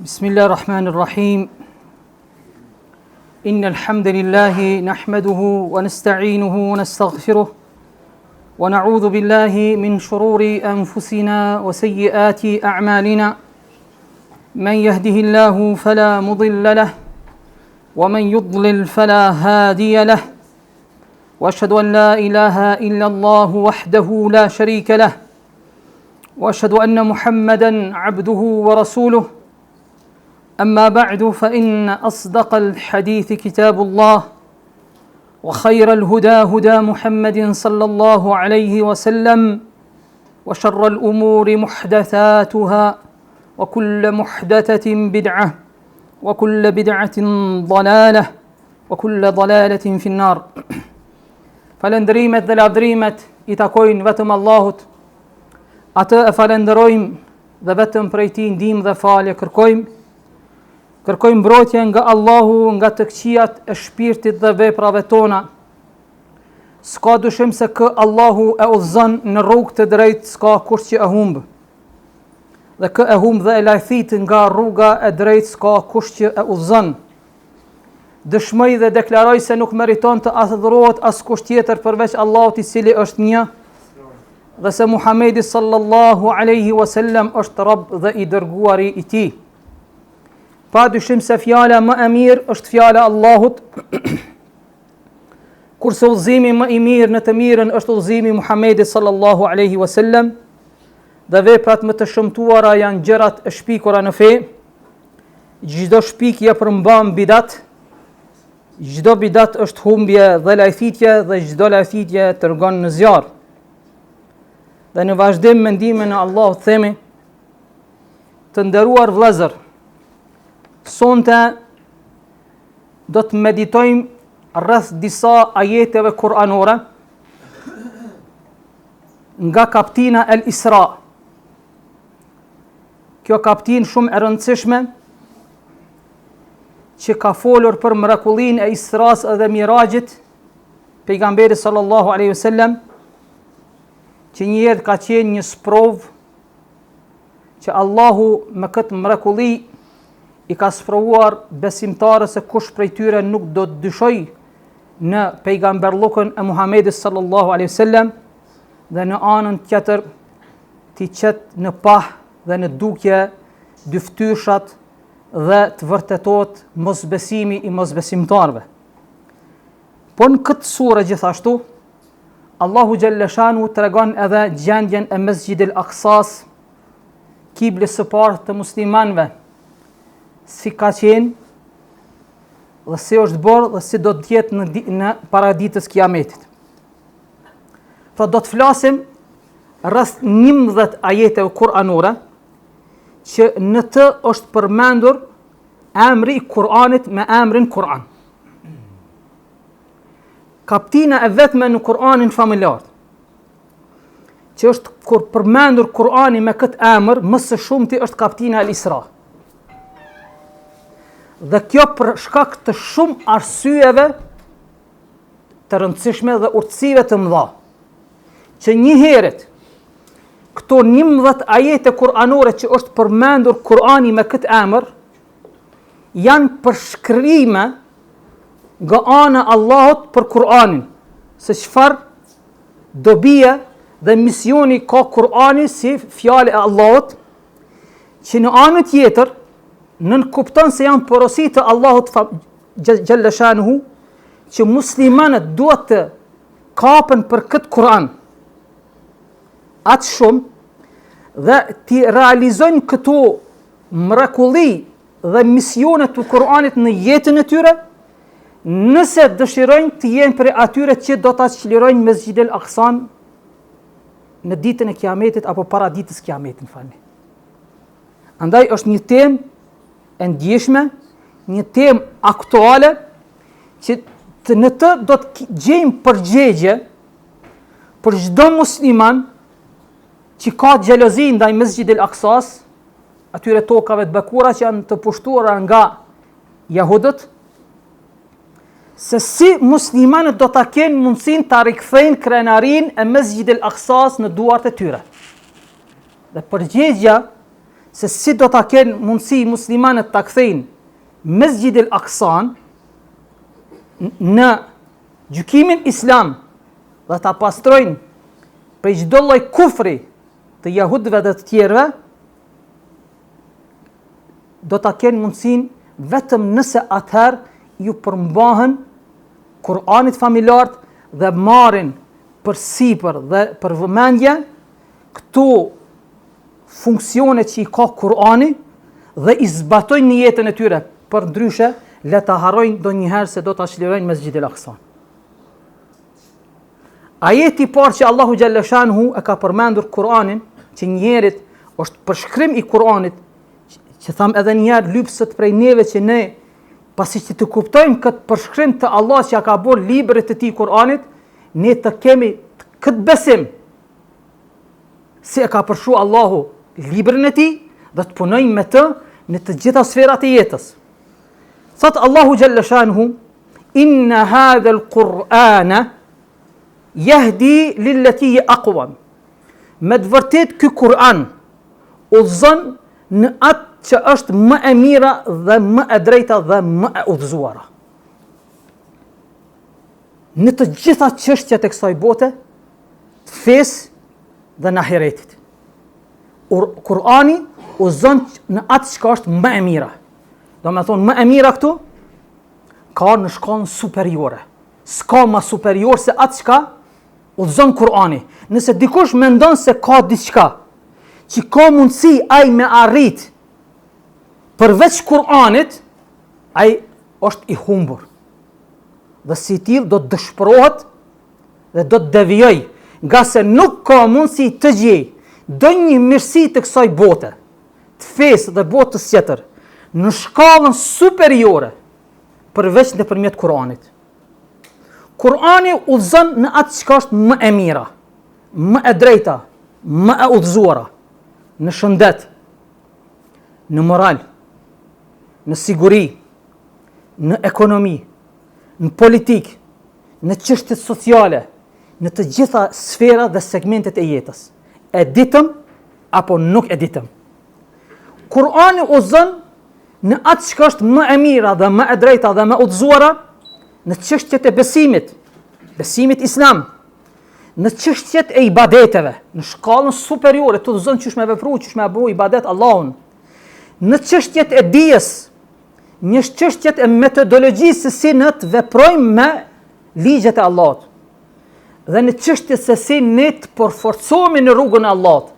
بسم الله الرحمن الرحيم إن الحمد لله نحمده ونستعينه ونستغفره ونعوذ بالله من شرور أنفسنا وسيئات أعمالنا من يهده الله فلا مضل له ومن يضلل فلا هادي له وأشهد أن لا إله إلا الله وحده لا شريك له وأشهد أن محمدا عبده ورسوله أما بعد فإن أصدق الحديث كتاب الله وخير الهدى هدى محمد صلى الله عليه وسلم وشر الأمور محدثاتها وكل محدثة بدعة وكل بدعة ضلالة وكل ضلالة في النار. Falendrimet dhe lavdrimet I takojnë vetëm Allahut. Atë e falenderojmë dhe vetëm prej Tij ndihmë dhe falje kërkojmë. Kërkojmë mbrojtje nga Allahu nga të këqijat e shpirtit dhe veprave tona. S'ka dyshim se kë Allahu e udhëzon në rrugë të drejtë, s'ka kush që e humb. Dhe kë e humb dhe e lajthit nga rruga e drejtë, s'ka kush që e udhëzon. Dëshmoj dhe deklaroj se nuk meriton të adhurohet askush tjetër përveç Allahut I cili është një, dhe se Muhamedi sallallahu alaihi wasallam është Rabb dhe I dërguari I Tij. Pa dyshim se fjala më e mirë është fjala Allahut, kurse udhëzimi më I mirë në të mirën është udhëzimi I Muhamedit sallallahu alaihi wasallam, dhe veprat më të shëmtuara janë gjërat e shpikura në fe. Çdo shpikje përmban bidat, çdo bidat është humbje dhe lajthitje, dhe çdo lajthitje tregon në zjarr. Dhe në vazhdim me ndihmën e Allahut themi: Të nderuar vëllezër, sonte do të meditojmë rreth disa ajeteve kuranore nga kaptina El Isra. Kjo kaptinë shumë e rëndësishme që ka folur për mrekullinë e Isras dhe Mirajit, pejgamberi sallallahu alaihi wasallam, që njëherë ka qenë një sprov që Allahu me këtë mrekulli I ka sprovuar besimtarët se kush prej tyre nuk do të dyshoj në pejgamberllukën e Muhamedit sallallahu alaihi wasallam, dhe në anën tjetër t'i qet në pah dhe në dukje dyftyshat dhe të vërtetot mosbesimi I mosbesimtarëve. Po në këtë sure gjithashtu Allahu xhalleshanu tregon edhe gjendjen e Mesjidil Aqsas, kiblis së parë të muslimanëve, si ka qenë dhe si është bërë dhe si do të jetë në paraditës kiametit. Pra do të flasim rreth 11 ajeteve kuranore që në të është përmendur emri I Kur'anit me emrin Kur'an. Kaptina e vetme në Kur'anin familjar që është kur përmendur Kur'ani me këtë emër, më së shumti është kaptina El Isra. Dhe kjo për shkak të shumë arsyeve të rëndësishme dhe urtësive të mëdha, që njëherët këto 11 ajete kuranore që është përmendur Kurani me këtë emër, janë përshkrime nga ana e Allahut për Kur'anin, se çfarë dobie dhe misioni ka Kur'ani si fjalë e Allahut, që në anën tjetër nën kupton se janë porosi të Allahut xhalla shanuhu, që muslimanët duhet të kapen për këtë Kur'an atë shumë dhe të realizojnë këto mrekulli dhe misionet të Kur'anit në jetën e tyre, nëse dëshirojnë të jenë për atyre që do ta çlirojnë Mesjidil Aqsan në ditën e kiametit apo para ditës kiametit, falni. Andaj është një temë e ndjeshme, një temë aktuale, që në të do të gjejmë përgjigje për çdo musliman që ka xhelozi ndaj Mesjidil Aqsas, atyre tokave të bekura që janë të pushtuara nga jahudët, se si muslimanët do ta kenë mundësinë ta rikthejnë krenarinë e Mesjidil Aqsas në duart e tyre. Dhe përgjigja se si do ta kenë mundësi muslimanët ta kthejnë Mesjid al-Aqsan në gjykimin islam dhe ta pastrojnë prej çdo lloj kufri të jahudëve dhe të tjerëve, do ta kenë mundësinë vetëm nëse atëherë ju përmbahen Kur'anit familart dhe marrin përsipër dhe për vëmendje këto funksione që i ka Kur'ani dhe i zbatojnë në jetën e tyre, për ndryshe le ta harrojnë ndonjëherë se do ta çlirojnë Mesjid al-Aqsan. Ajeti i parë që Allahu xhalla shanhu e ka përmendur Kur'anin, që njerit është përshkrim i Kur'anit, që tham edhe njerë lypsët prej neve që ne, pasi që të kuptojmë këtë përshkrim të Allah që ja ka bërë librit të tij Kur'anit, ne të kemi këtë besim se e ka përshu Allahu librin e tij dhe të punojmë me të në të gjitha sferat e jetës. Thot Allahu xhalla shanhu, inna hadha al-Qur'ana yahdi lillati aqwam. Me të vërtet ky Kur'an udhëzon në atë që është më e mira dhe më e drejta dhe më e udhëzuara. Në të gjitha çështjet e kësaj bote, të fesë dhe në ahiretit. Kur'ani udhëzon në atë që është më e mira. Do me thonë, më e mira këtu ka në shkallën superiore. S'ka më superior se atë që udhëzon Kur'ani. Nëse dikush mendon se ka diçka që ka mundësi ai me arrit përveç Kur'anit, ai është i humbur. Dhe si tillë do të dëshpërohet dhe do të devijoj, nga se nuk ka mundësi të gjej ndonjë mirësi të kësaj bote, të fesë dhe botës tjetër, në shkallën superiore përveç nëpërmjet Kur'anit. Kur'ani udhëzon në atë që është më e mira, më e drejta, më e udhëzuara, në shëndet, në moral, në siguri, në ekonomi, në politik, në çështjet sociale, në të gjitha sfera dhe segmentet e jetës. E ditëm apo nuk e ditëm. Kur'ani udhëzon në atë që është më e mira dhe më e drejta dhe më udhëzuara në çështjet e besimit islam, në çështjet e ibadeteve, në shkallën superiore, të udhëzon çysh me vepru, çysh me bëu ibadet Allahun, në çështjet e dijes, në çështjet e metodologjisë se si ne të veprojmë me ligjet e Allahut, dhe në çështjet se si ne të përforcohemi në rrugën e Allahut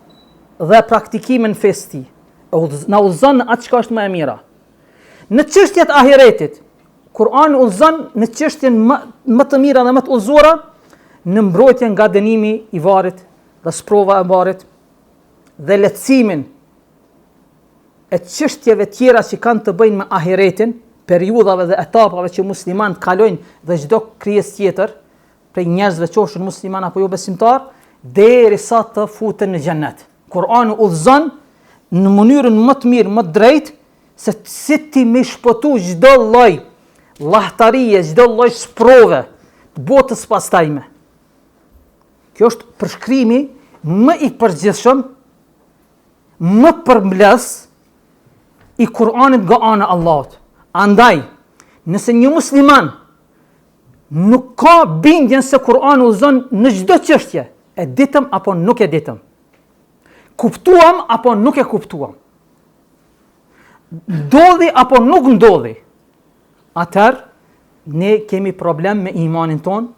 dhe praktikimin e fesë tij. Na udhëzon në atë që është më e mira. Në çështjet e ahiretit, Kur'ani udhëzon në çështjen më të mira dhe më të udhëzuara në mbrojtjen nga dënimi i varrit dhe sprova e varrit dhe lehtësimin e çështjeve tjera që kanë të bëjnë me ahiretin, periudhave dhe etapave që muslimanët kalojnë dhe çdo krijesë tjetër, prej njerëzve qofshin musliman apo jo besimtar, derisa të futen në xhennet. Kur'ani udhëzon në mënyrën më të mirë, më të drejtë, se si ti me shpëtu çdo lloj llahtarie, çdo lloj sprove të botës pastajme. Kjo është përshkrimi më i përgjithshëm, më përmbledhës i Kur'anit nga ana e Allahut. Andaj, nëse një musliman nuk ka bindjen se Kur'ani udhëzon në çdo çështje, e ditëm apo nuk e ditëm, kuptuam apo nuk e kuptuam, ndodhi apo nuk ndodhi, atëherë ne kemi problem me imanin ton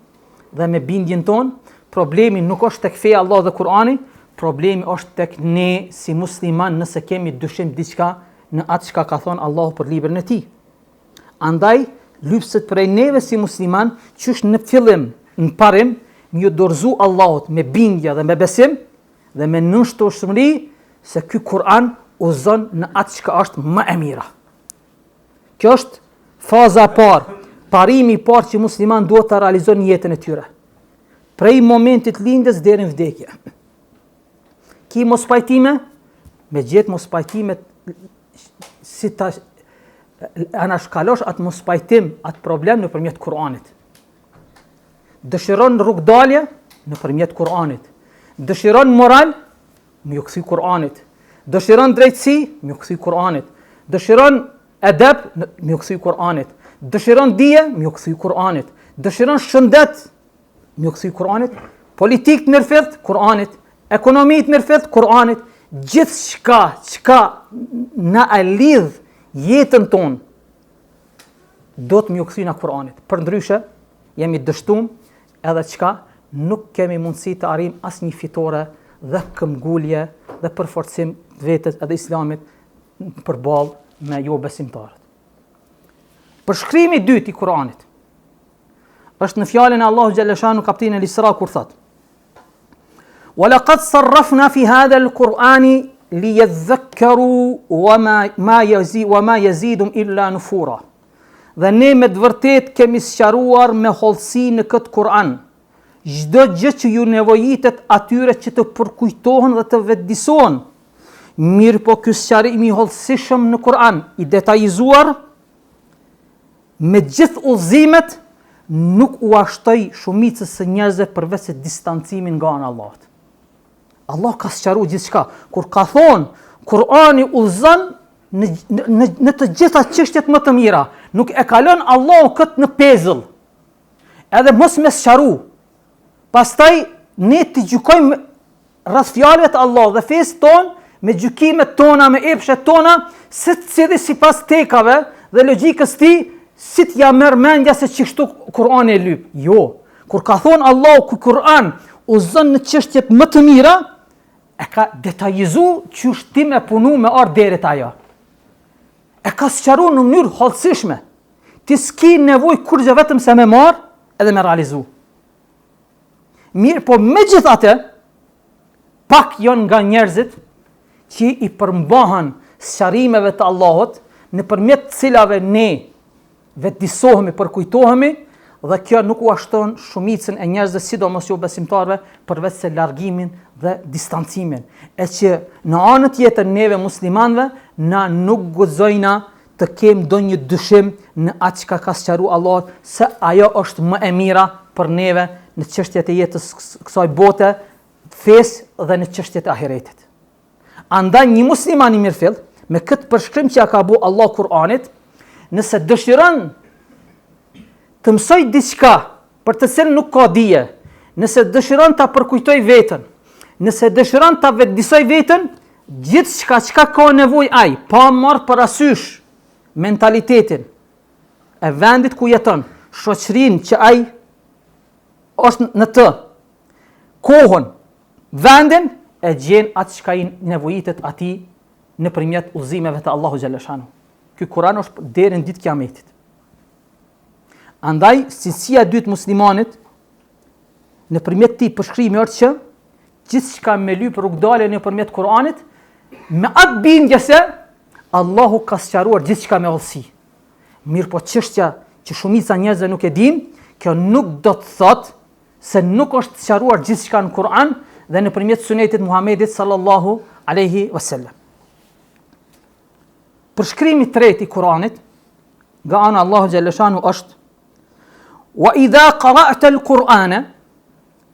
dhe me bindjen ton. Problemi nuk është tek feja Allah dhe Kur'ani, problemi është tek ne si musliman nëse kemi dyshim diçka në atë që ka thonë Allahu për librin e tij. Andaj, lypset prej neve si musliman, qysh në fillim, në parim, një dorëzu Allahut me bindje dhe me besim dhe me nënshtueshmëri se ky Kur'an udhëzon në atë që është më e mira. Kjo është faza e parë, parimi i parë që musliman duhet ta realizojë në jetën e tyre. Prej momentit lindjes deri në vdekje. Ki mos pajtime, me gjetë mos pajtimet si ta anashkalosh atë mos pajtim, atë problem nëpërmjet Kur'anit. Dëshiron rrugdalje nëpërmjet Kur'anit. Dëshiron moral, më ju kthy Kur'anit. Dëshiron drejtësi, më u kthy Kur'anit. Dëshiron edep, më u kthy Kur'anit. Dëshiron dije, më u kthy Kur'anit. Dëshiron shëndet, më u kthy Kur'anit. Politikë të mirëfillt, Kur'anit. Ekonomi të mirëfillt, Kur'anit. Gjithçka çka na e lidh jetën tonë do të më u kthy në Kur'anit. Përndryshe jemi dështuar edhe çka nuk kemi mundësi të arrijm asnjë fitore dhe këmbgulje dhe përforcim të vetes edhe Islamit përballë me jo besimtarët. Përshkrimi i dytë i Kur'anit është në fjalën e Allahu xhaleshanu kapitullin Al-Isra kur thotë: وَلَقَدْ صَرَّفْنَا فِي هَذَا الْقُرْآنِ لِيَذَّكَّرُوا وَمَا يَزِيدُهُمْ إِلَّا نُفُورًا. Dhe ne me të vërtet kemi sqaruar me hollësi në këtë Kur'an çdo gjë që ju nevojitet atyre që të përkujtohen dhe të vetëdijsohen. Mirë po ky sqarim i hollësishëm në Kur'an, i detajizuar me gjithë udhëzimet, nuk u ashtoi shumicës së njerëzve përveç se distancimin nga ana e Allahut. Allah ka sqaruar gjithçka. Kur ka thonë Kur'ani udhëzon në të gjitha çështjet më të mira, nuk e kalon Allahu këtë në pezëll. Edhe mos me sqaru. Pastaj ne të gjykojmë rreth fjalëve të Allahut dhe fesë tonë me gjykimet tona, me epshet tona, secili sipas tekave dhe logjikës tij, si t'ja merr mendja se çështu Kur'ani e lyp. Jo. Kur ka thonë Allahu ku Kur'an udhëzon në çështjet më të mira, e ka detajizuar çysh ti me punu me ardh deri te ajo. E ka sqaruar në mënyrë hollësishme. Ti s'ki nevojë kurrë vetëm se me marr edhe me realizu. Mirë, po megjithatë, pak janë nga njerëzit që i përmbahen sqarimeve të Allahut, nëpërmjet cilave ne vetëdijsohemi, përkujtohemi, dhe kjo nuk u ashton shumicën e njerëzve, sidomos jo besimtarve, përveç se largimin dhe distancimin. E që në anën tjetër neve muslimanëve na nuk guxojna të kem ndonjë dyshim në atë çka ka sqaruar Allah, se ajo është më e mira për neve në çështjet e jetës kësaj bote, fesë dhe në çështjet e ahiretit. Andaj një musliman i mirëfill, me këtë përshkrim që ja ka bu Allah Kur'anit, nëse dëshiron të mësoj diçka për të cilën nuk ka dije, nëse dëshiron ta përkujtoj veten, nëse dëshiron ta vetëdijsoj veten, gjithçka çka ka nevojë ai, pa marrë parasysh mentalitetin e vendit ku jeton, shoqërinë që ai është në të, kohën, vendin, e gjen atë çka i nevojitet atij nëpërmjet udhëzimeve të Allahu xhaleshanu. Ky Kur'an është deri në ditë Kiametit. Andaj, cilësia e dytë muslimanit, nëpërmjet këtij përshkrimi është që gjithçka me lyp rrugdalje nëpërmjet Kur'anit, me atë bindje se Allahu ka sqaruar gjithçka me hollësi. Mirë po çështja që shumica njerëzve nuk e din, kjo nuk do të thotë se nuk është sqaruar gjithçka në Kur'an dhe nëpërmjet sunetit Muhamedit sallallahu alaihi wasallam. Përshkrimi i tretë i Kur'anit nga ana Allahu xhaleshanu është: "Wa idha qara'ta al-Qur'ana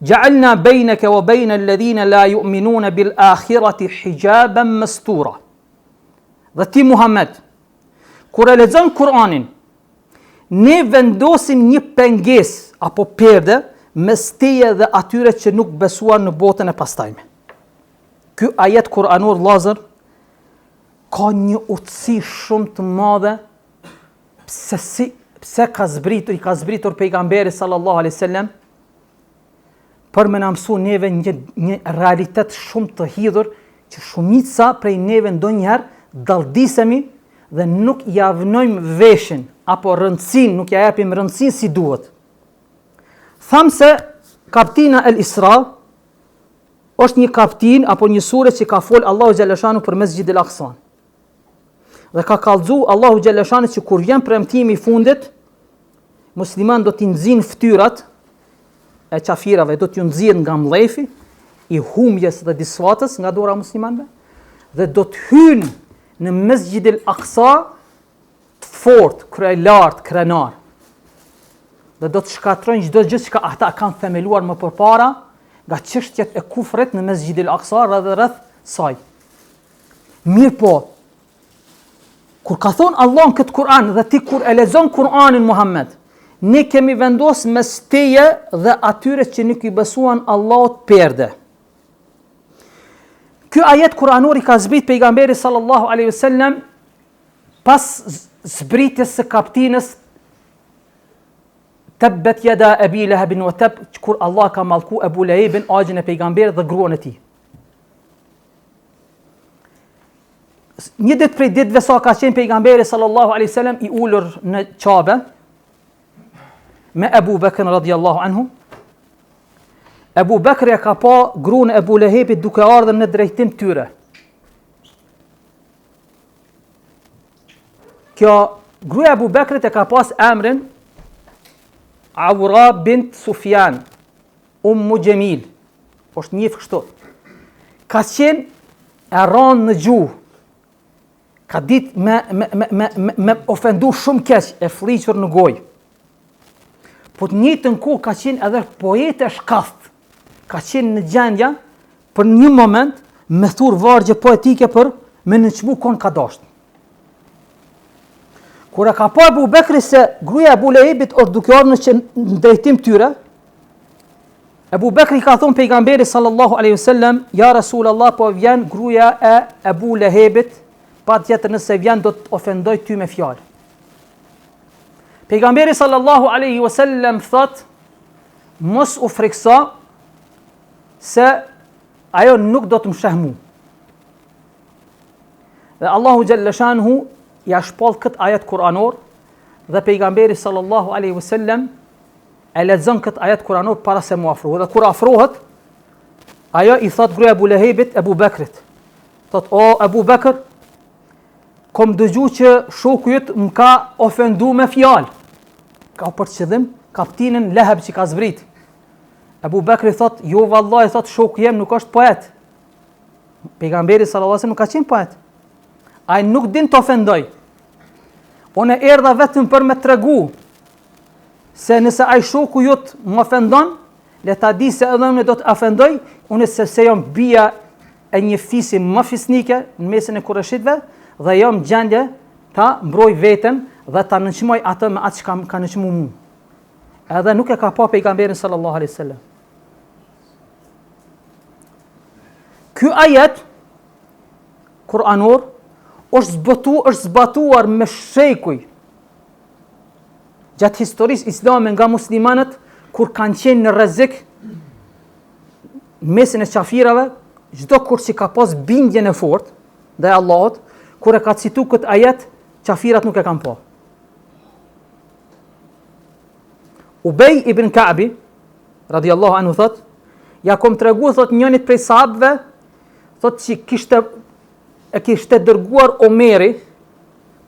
ja'alna baynaka wa bayna alladhina la yu'minuna bil akhirati hijaban mastura." Dhe ti Muhammed, kur e lexon Kur'anin, ne vendosim një pengesë apo perde mes teje dhe atyre që nuk besuan në botën e pastajme. Ky ajet Kur'anor vëllazër ka një urtësi shumë të madhe pse i ka zbritur pejgamberi sallallahu alaihi wasallam për me na mësu neve një realitet shumë të hidhur që shumica prej neve ndonjëherë dalldisemi dhe nuk ja vënojmë veshin apo rëndësinë, nuk ja japim rëndësinë si duhet. Tham se kaptina Al-Isra është një kaptin apo një sure që ka fol Allahu xhaleshanu për Mesjid al-Aqsa. Dhe ka kallëzu Allahu xhaleshanu që kur vjen premtimi i fundit, musliman do t'i nxjin fytyrat e qafirave, do t'ju nxjin nga mlefi i humjes dhe disfatës nga dora muslimanëve dhe do të hyjnë në Mesjid al-Aqsa të fortë, krejlart, krenar. Dhe do të shkatrojnë çdo gjë që ata kanë themeluar më përpara nga çështjet e kufrit në Mesjid al-Aqsa dhe rreth saj. Mirë po, kur ka thonë Allah në këtë Kur'an dhe ti kur e lexon Kur'anin Muhammed, ne kemi vendos mes teje dhe atyre që nuk i besuan Allahut perde. Ky ajet kuranor i ka zbrit pejgamberi sallallahu alaihi wasallam pas zbritjes së kaptinës Tabbat yada Abi Lahab wa tab, kur Allah ka mallku Abu Lahebin, agjën e pejgamberit dhe gruan e tij. Një ditë prej ditëve sa ka qenë pejgamberi sallallahu alaihi wasallam i ulur në Qabe me Abu Bakr radhiyallahu anhu. Abu Bakr e ka pa gruan e Abu Lahebit duke ardhur në drejtim tyre. Kjo gruaja e Abu Bakrit e ka pas emrin Awra bint Sufjan, Jamil, është njëfë kështu. Ka qenë e ranë në gjuhë, ka ditë me ofendu shumë keq, e fliqur në gojë. Po të njëjtën kohë ka qenë edhe poete shkath, ka qenë në gjendja për një moment me thurë vargje poetike për me nënçmu kon ka dashtë. Kur e ka pa Abu Bekri se gruaja e Abu Lahebit është duke ardhur në drejtim tyre, Abu Bekri ka thonë pejgamberi sallallahu alaihi wasallam, ja Rasulullah, po vjen gruaja e Abu Lahebit, patjetër nëse vjen do të ofendoj ty me fjalë. Pejgamberi sallallahu alaihi wasallam thot, mos u frikso se ajo nuk do të më shahmu. Dhe Allahu xhalla shanhu ja shpall këtë ajet kuranor dhe pejgamberi sallallahu alaihi wasallam e lexon këtë ajet kuranor para se mu afrohet. Dhe kur afrohet, ajo i thot gruaja Abu Lahebit Abu Bekrit. Thot, o Abu Bekr, kom dëgju që shoku jot më ka ofendu me fjalë. Ka për qëllim kaptinin Lahab që ka zbrit. Abu Bekri thot, jo vallahi, thot shoku jem nuk është poet. Pejgamberi sallallahu alaihi wasallam nuk ka qenë poet. Ai nuk din të ofendoj. Unë erdha vetëm për me tregu se nëse ai shoku jot më ofendon, le ta di se edhe unë do të ofendoj, unë se jam bia e një fisi më fisnike në mesin e Kureshitëve dhe jam gjendje ta mbroj veten dhe ta nënçmoj atë me atë që ka nënçmu mu. Edhe nuk e ka pa pejgamberin sallallahu alaihi wasallam. Ky ajet kuranor është zbatuar me shekuj gjatë historisë islame nga muslimanët kur kanë qenë në rrezik në mesin e qafirave, çdo kush që ka pas bindjen e fortë ndaj Allahut, kur e ka citu këtë ajet, qafirat nuk e kanë pa. Ubej ibn Ka'bi radhiyallahu anhu thot, ja kom tregu thot njënit prej sahabëve, thot që kishte dërguar Omeri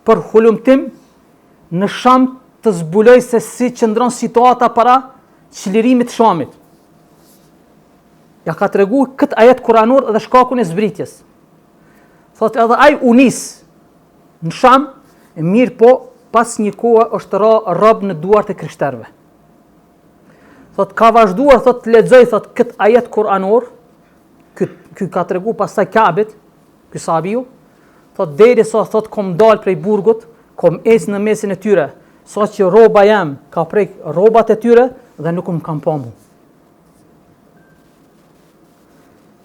për hulumtim në Sham të zbuloj se si qëndron situata para çlirimit të Shamit. Ja ka tregu këtë ajet kuranor dhe shkakun e zbritjes. Thot edhe ai u nis në Sham, mirë po pas një kohë është rob në duart e krishterëve. Thot ka vazhduar thot të lexoj thot këtë ajet kuranor, ky ka tregu pastaj Ka'bit, ky sahabiu, thot deri sa thot kom dal prej burgut, kom ecë në mesin e tyre, sa që rroba jam ka prek rrobat e tyre dhe nuk më kam pa mu.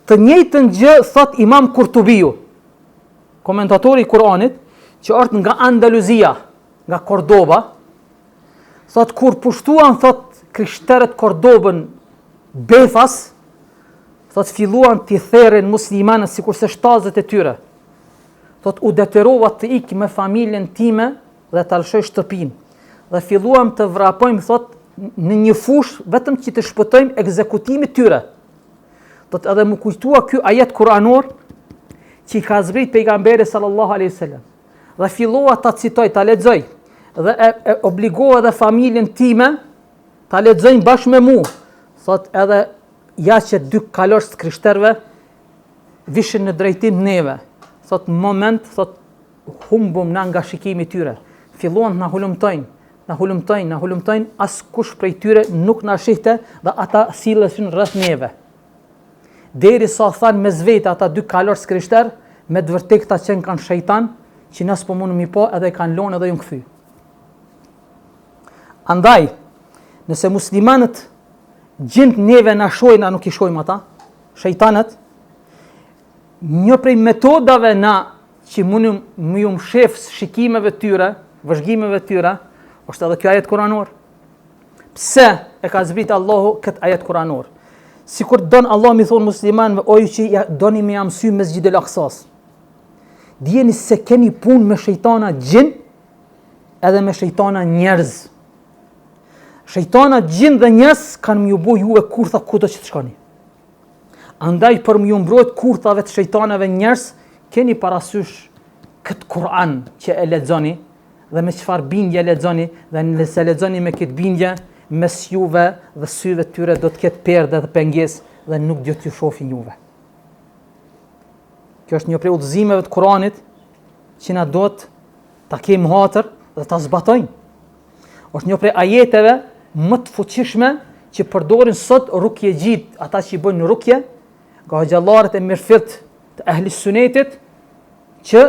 Të njëjtën gjë thot Imam Kurtubiu, komentatori i Kuranit, që është nga Andaluzia, nga Kordoba, thot kur pushtuan thot krishterët Kordobën befas, thot filluan të therrin muslimanët sikurse shtazët e tyre. Thot u detyrova të ik me familjen time dhe të lëshoj shtëpinë. Dhe filluam të vrapojmë thot në një fush vetëm që të shpëtojmë ekzekutimit tyre. Thot edhe më kujtua ky ajet kuranor që i ka zbrit pejgamberi sallallahu alaihi wasallam. Dhe fillova ta citoj, ta lexoj dhe e obligova edhe familjen time ta lexojnë bashkë me mua. Thot edhe ja që dy kalorës të krishterëve vishin në drejtim neve. Thot në moment, thot humbum na nga shikimi tyre. Filluan na hulumtojnë, as kush prej tyre nuk na shihte dhe ata silleshin rreth neve. Deri sa than me zvete ata dy kalorës krishterë, me të vërtet këta qenë kanë shejtan, që nësë po mundë mi po edhe i kanë lonë edhe ju në këthy. Andaj, nëse muslimanët gjindë neve në shojnë, a nuk i shojmë ata, shejtanët, një prej metodave na që mundëm më ju mshef shikimeve tyre, vëzhgimeve tyre, është edhe kjo ajet kuranor. Pse e ka zbrit Allahu këtë ajet kuranor? Si kur donë Allah mi thonë muslimanëve, oju që doni me jamësy me Mesjidil Aksas. Dijeni se keni punë me shejtana gjin edhe me shejtana njerëz. Shejtana gjin dhe njerëz kanë mju bo juve kurtha kudo që të shkoni. Andaj për mju mbrojt kurthave të shejtanave njerëz, keni parasysh këtë Kur'an që e lexoni dhe me çfarë bindje lexoni, dhe nëse lexoni me këtë bindje, mes juve dhe syve tyre do të ketë perde dhe pengesë dhe nuk do t'ju shohin juve. Kjo është një prej udhëzimeve të Kuranit që na do ta kemi hatër dhe ta zbatojmë. Është një prej ajeteve më të fuqishme që përdorin sot rukjegjit, ata që i bëjnë rukje, nga xhallarët e mirëfilt të ehli sunetit, që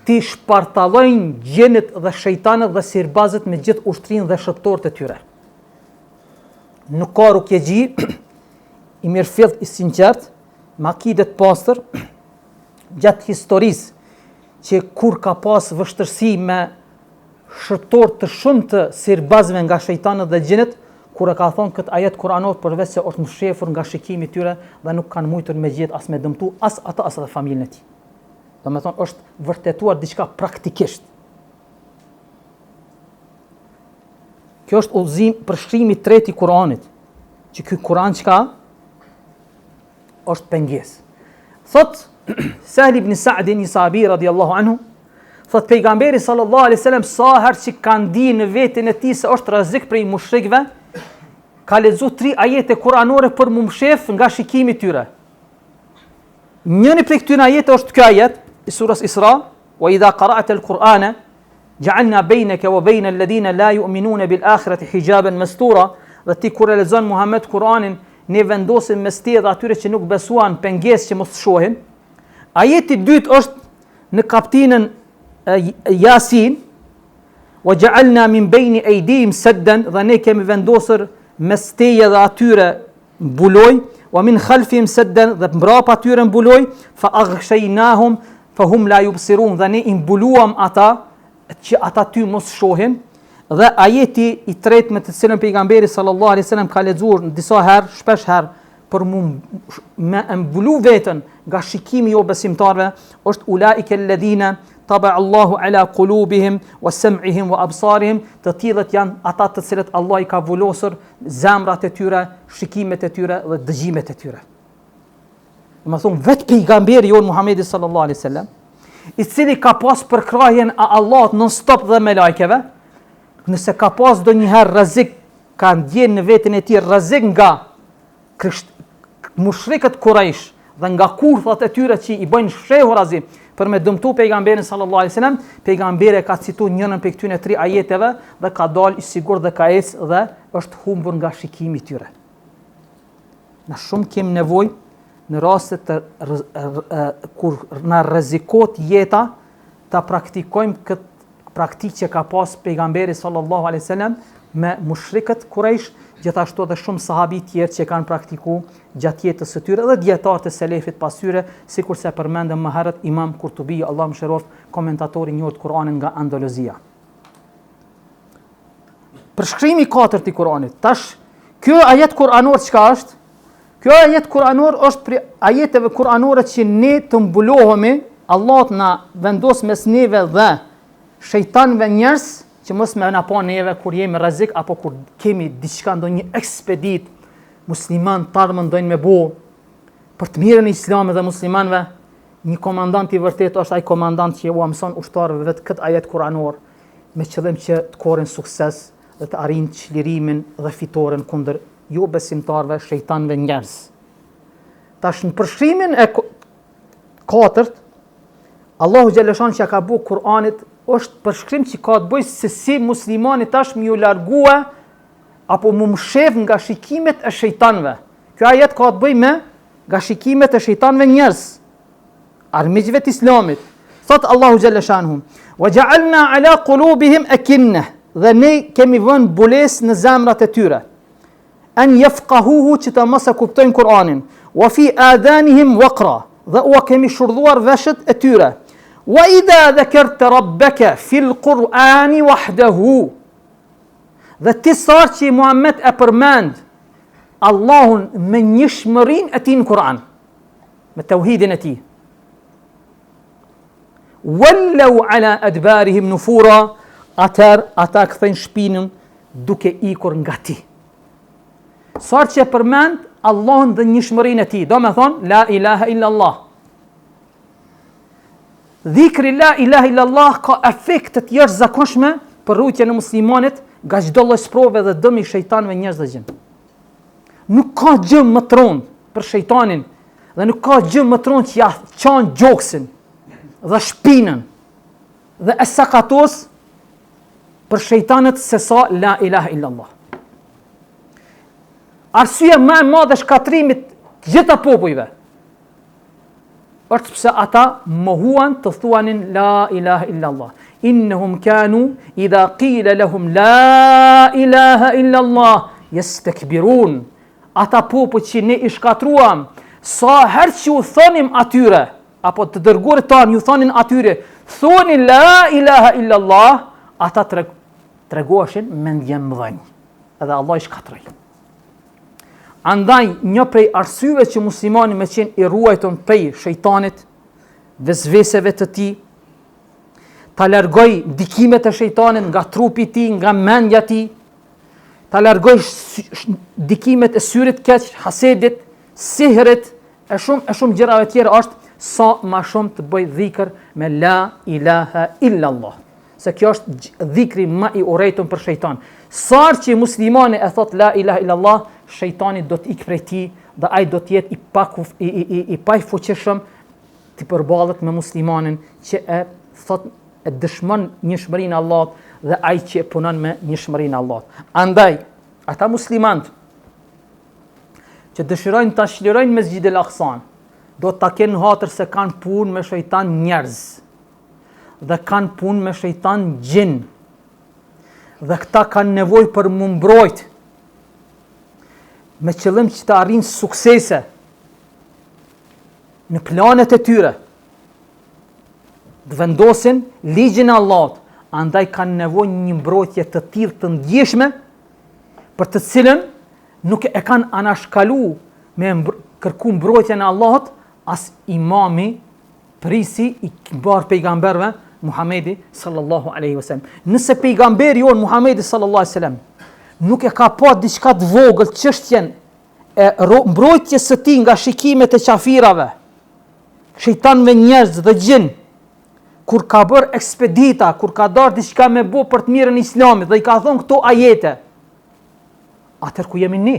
ti shpartallojnë gjenit dhe shejtanët dhe sirbazët me gjithë ushtrinë dhe shëptorët e tyre. Nuk ka rukjegji i mirëfillt i sinqert, me akidet pastër, gjatë historisë që kur ka pas vështërsi me shëptorë të shumë të sirbazëve nga shejtanët dhe gjenit, kur e ka thonë këtë ajet kuranor, përveç se është mshefur nga shikimi tyre dhe nuk kanë mujtur me gjetë as me dëmtu as ata as edhe familjen e tij. Do me thonë është vërtetuar diçka praktikisht. Kjo është udhëzim përshkrimi treti i Kuranit, që ky Kuran çka është pengesë. Thot Sahl ibn Sa'd ibn Sabi radiallahu anhu, thot pejgamberi sallallahu alaihi wasallam sa herë që kanë di në veten e tij se është rrezik prej mushrikëve, ka lexuar 3 ajete kuranore për mu mshef nga shikimi i tyre. Njëri prej këtyre ajete është ky ajet i surës Isra, wa idha qara'ta al-Qur'ana ja'alna baynaka wa bayna alladhina la yu'minuna bil akhirati hijaban mastura, dhe ti kur e lexon Muhammed Kur'anin, ne vendosim mes teje dhe atyre që nuk besuan pengesë që mos shohin. Ajeti i dytë është në kapitullin Yasin, wa ja'alna min bayni aydihim saddan, dhe ne kemi vendosur mes teje dhe atyre mbuloj, wa min khalfihim saddan, dhe mbrapa atyre mbuloj, fa aghshaynahum fa hum la yubsirun, dhe ne i mbuluam ata që ata ty mos shohin. Dhe ajeti i tretë me të cilën pejgamberi sallallahu alaihi wasallam ka lexuar disa herë, shpesh herë, për me mbulu veten nga shikimi jo besimtarve, është ulaika alladhina taba Allahu ala qulubihim wa sam'ihim wa absarihim, të tillët janë ata të cilët Allah i ka vullosur zemrat e tyre, shikimet e tyre dhe dëgjimet e tyre. Më thonë vetë pejgamberi jon Muhamedi sallallahu alaihi wasallam, i cili ka pas përkrahjen a Allahut non stop dhe me lajkeve, nëse ka pas do njëherë rrezik, ka ndjen në veten e tij rrezik nga mushrikët Kurajsh dhe nga kurthat e tyre që i bëjnë shehurazi për me dëmtu pejgamberin sallallahu alaihi wasallam, pejgamberi ka cituar njërin prej këtyre 3 ajeteve dhe ka dalë i sigurt dhe ka ecë dhe është humbur nga shikimi i tyre. Na shumë kemi nevojë në raste kur na rrezikohet jeta, ta praktikojmë këtë praktikë që ka pas pejgamberi sallallahu alaihi wasallam me mushrikët Kurajsh, gjithashtu edhe shumë sahabi tjerë që kanë praktikuar gjatë jetës së tyre dhe dietarët e selefit pas tyre, sikur se përmendëm më herët Imam Kurtubi, Allah më shëroft, komentatori i njohur të Kuranit nga Andaluzia. Përshkrimi i 4 i Kuranit. Tash, kjo ajet kuranor çka është? Kjo ajet kuranor është për ajeteve kuranore që ne të mbulohemi, Allah na vendos mes neve dhe shejtanëve njerëz që mos me na pa neve kur jemi rrezik apo kur kemi diçka ndonjë ekspedit musliman tarmë ndonjë me bo për të mirën e Islamit dhe muslimanëve. Një komandant i vërtet është ai komandant që u mëson ushtarëve vetë këtë ajet kuranor me qëllim që të korrin sukses dhe të arrijnë çlirimin dhe fitoren kundër jo besimtarëve, shejtanëve njerëz. Tash në përshkrimin e 4 Allahu xhaleshan që ka bu Kur'anit është përshkrim që ka të bëjë se si muslimani tash më ju largua apo më mshef nga shikimet e shejtanëve. Kjo ajet ka të bëjë me nga shikimet e shejtanëve njerëz. armiqve të islamit. Thot Allahu Gjelle Shanuhu, wa ja'alna ala qulubihim akinna, dhe ne kemi vënë bules në zemrat e tyre, an yafqahuhu, që të mos e kuptojnë Kur'anin, wa fi adanihim waqra, dhe ua kemi shurdhuar veshët e tyre. Wa idha dhakarta rabbaka fil Qur'ani wahdahu, dhe ti sa që Muhammed e përmend Allahun me njëshmërinë e tij në Kur'an, me tauhidin e tij, wallau ala adbarihim nufura, ata kthejnë shpinën duke ikur nga ti. Sa që e përmend Allahun dhe njëshmërinë e tij, do me thonë la ilaha illa Allah. Dhikri la ilaha illa Allah ka efekte të jashtëzakonshme për rrugën e muslimanit nga çdo lloj sprove dhe dëmi shejtanëve, njerëz dhe gjin. Nuk ka gjë më të rëndë për shejtanin dhe nuk ka gjë më të rëndë që ja çon gjoksin dhe shpinën dhe e sakatos për shejtanët se sa la ilaha illa Allah. Arsyeja më e madhe shkatrimit të gjitha popujve është pse ata mohuan të thuanin la ilaha illa Allah. Innahum kanu idha qila lahum la ilaha illa Allah yastakbirun. Ata popull që ne i shkatruam, sa herë që u thonim atyre, apo të dërguarit tanë ju thonin atyre, thoni la ilaha illa Allah, ata tregoheshin mendje mëdhenj. Edhe Allah i shkatroi. Andaj, një prej arsyeve që muslimani me qenë i ruajtur prej shejtanit, vezveseve të tij, ta largoj ndikimet e shejtanit nga trupi i tij, nga mendja e tij, ta largoj ndikimet e syrit keq, hasedit, sihrit, e shumë gjërave tjera është sa ma shumë të bëj dhikr me la ilaha illa Allah. Se kjo është dhikri ma i urrejtur për shejtan. Sa që muslimani e thot la ilaha illa Allah, shejtani do të ikë prej tij dhe ai do të jetë i pafuqishëm të përballet me muslimanin që e thot e dëshmon njëshmërinë e Allahut dhe ai që e punon me njëshmërinë e Allahut. Andaj, ata muslimanët që dëshirojnë ta shlirojnë Mesjid el-Aqsan, do ta kenë hatër se kanë punë me shejtan njerëz dhe kanë punë me shejtan gjin. Dhe këta kanë nevojë për mu mbrojt me qëllim që të arrijnë suksese në planet e tyre, të vendosin ligjin e Allahut, andaj kanë nevojë një mbrojtje të tillë të ndjeshme, për të cilën nuk e kanë anashkalu me kërku mbrojtjen e Allahut as imami prisi i kibar pejgamberve Muhamedi sallallahu alaihi wasallam. Nëse pejgamberi jon Muhamedi sallallahu alaihi wasallam nuk e ka pa diçka të vogël çështjen e mbrojtjes së tij nga shikimet e qafirave, shejtanëve njerëz dhe gjin, kur ka bërë ekspedita, kur ka darë diçka me bo për të mirën e Islamit dhe i ka thonë këto ajete, atëherë ku jemi ne?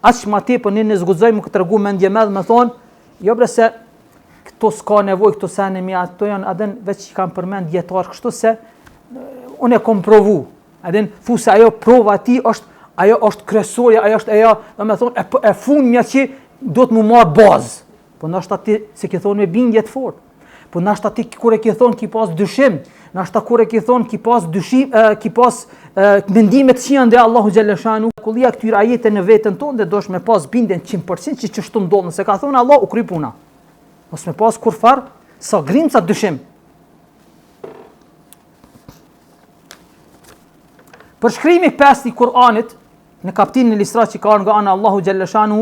Aq më tepër ne zguxojmë këtë tregu mendje madh me thonë, jo bre se këto s'ka nevojë, këto sa ne mi ato janë adën veç që kanë përmend dietar kështu se unë e kom provu. Adën thu se ajo prova e tij ajo është kryesorja, ajo është ajo, domethënë e fundmja që do të më marr bazë. Po ndoshta ti se ke thonë me bindje të fortë. Po ndoshta ti kur e ke thonë ki pas dyshim, ndoshta kur e ke thonë ki pas dyshim, ki pas mendime të këqija ndaj Allahu xhallahu shanu. Kullia këtyre ajete në veten tonë dhe dosh me pas bindjen 100% që çështu ndodh, se ka thonë Allah u kry puna. Mos me pas kur far sa grimca dyshim. Për shkrimi 5 i Kur'anit në kapitullin e Isra që ka nga ana Allahu xhallahu shanu,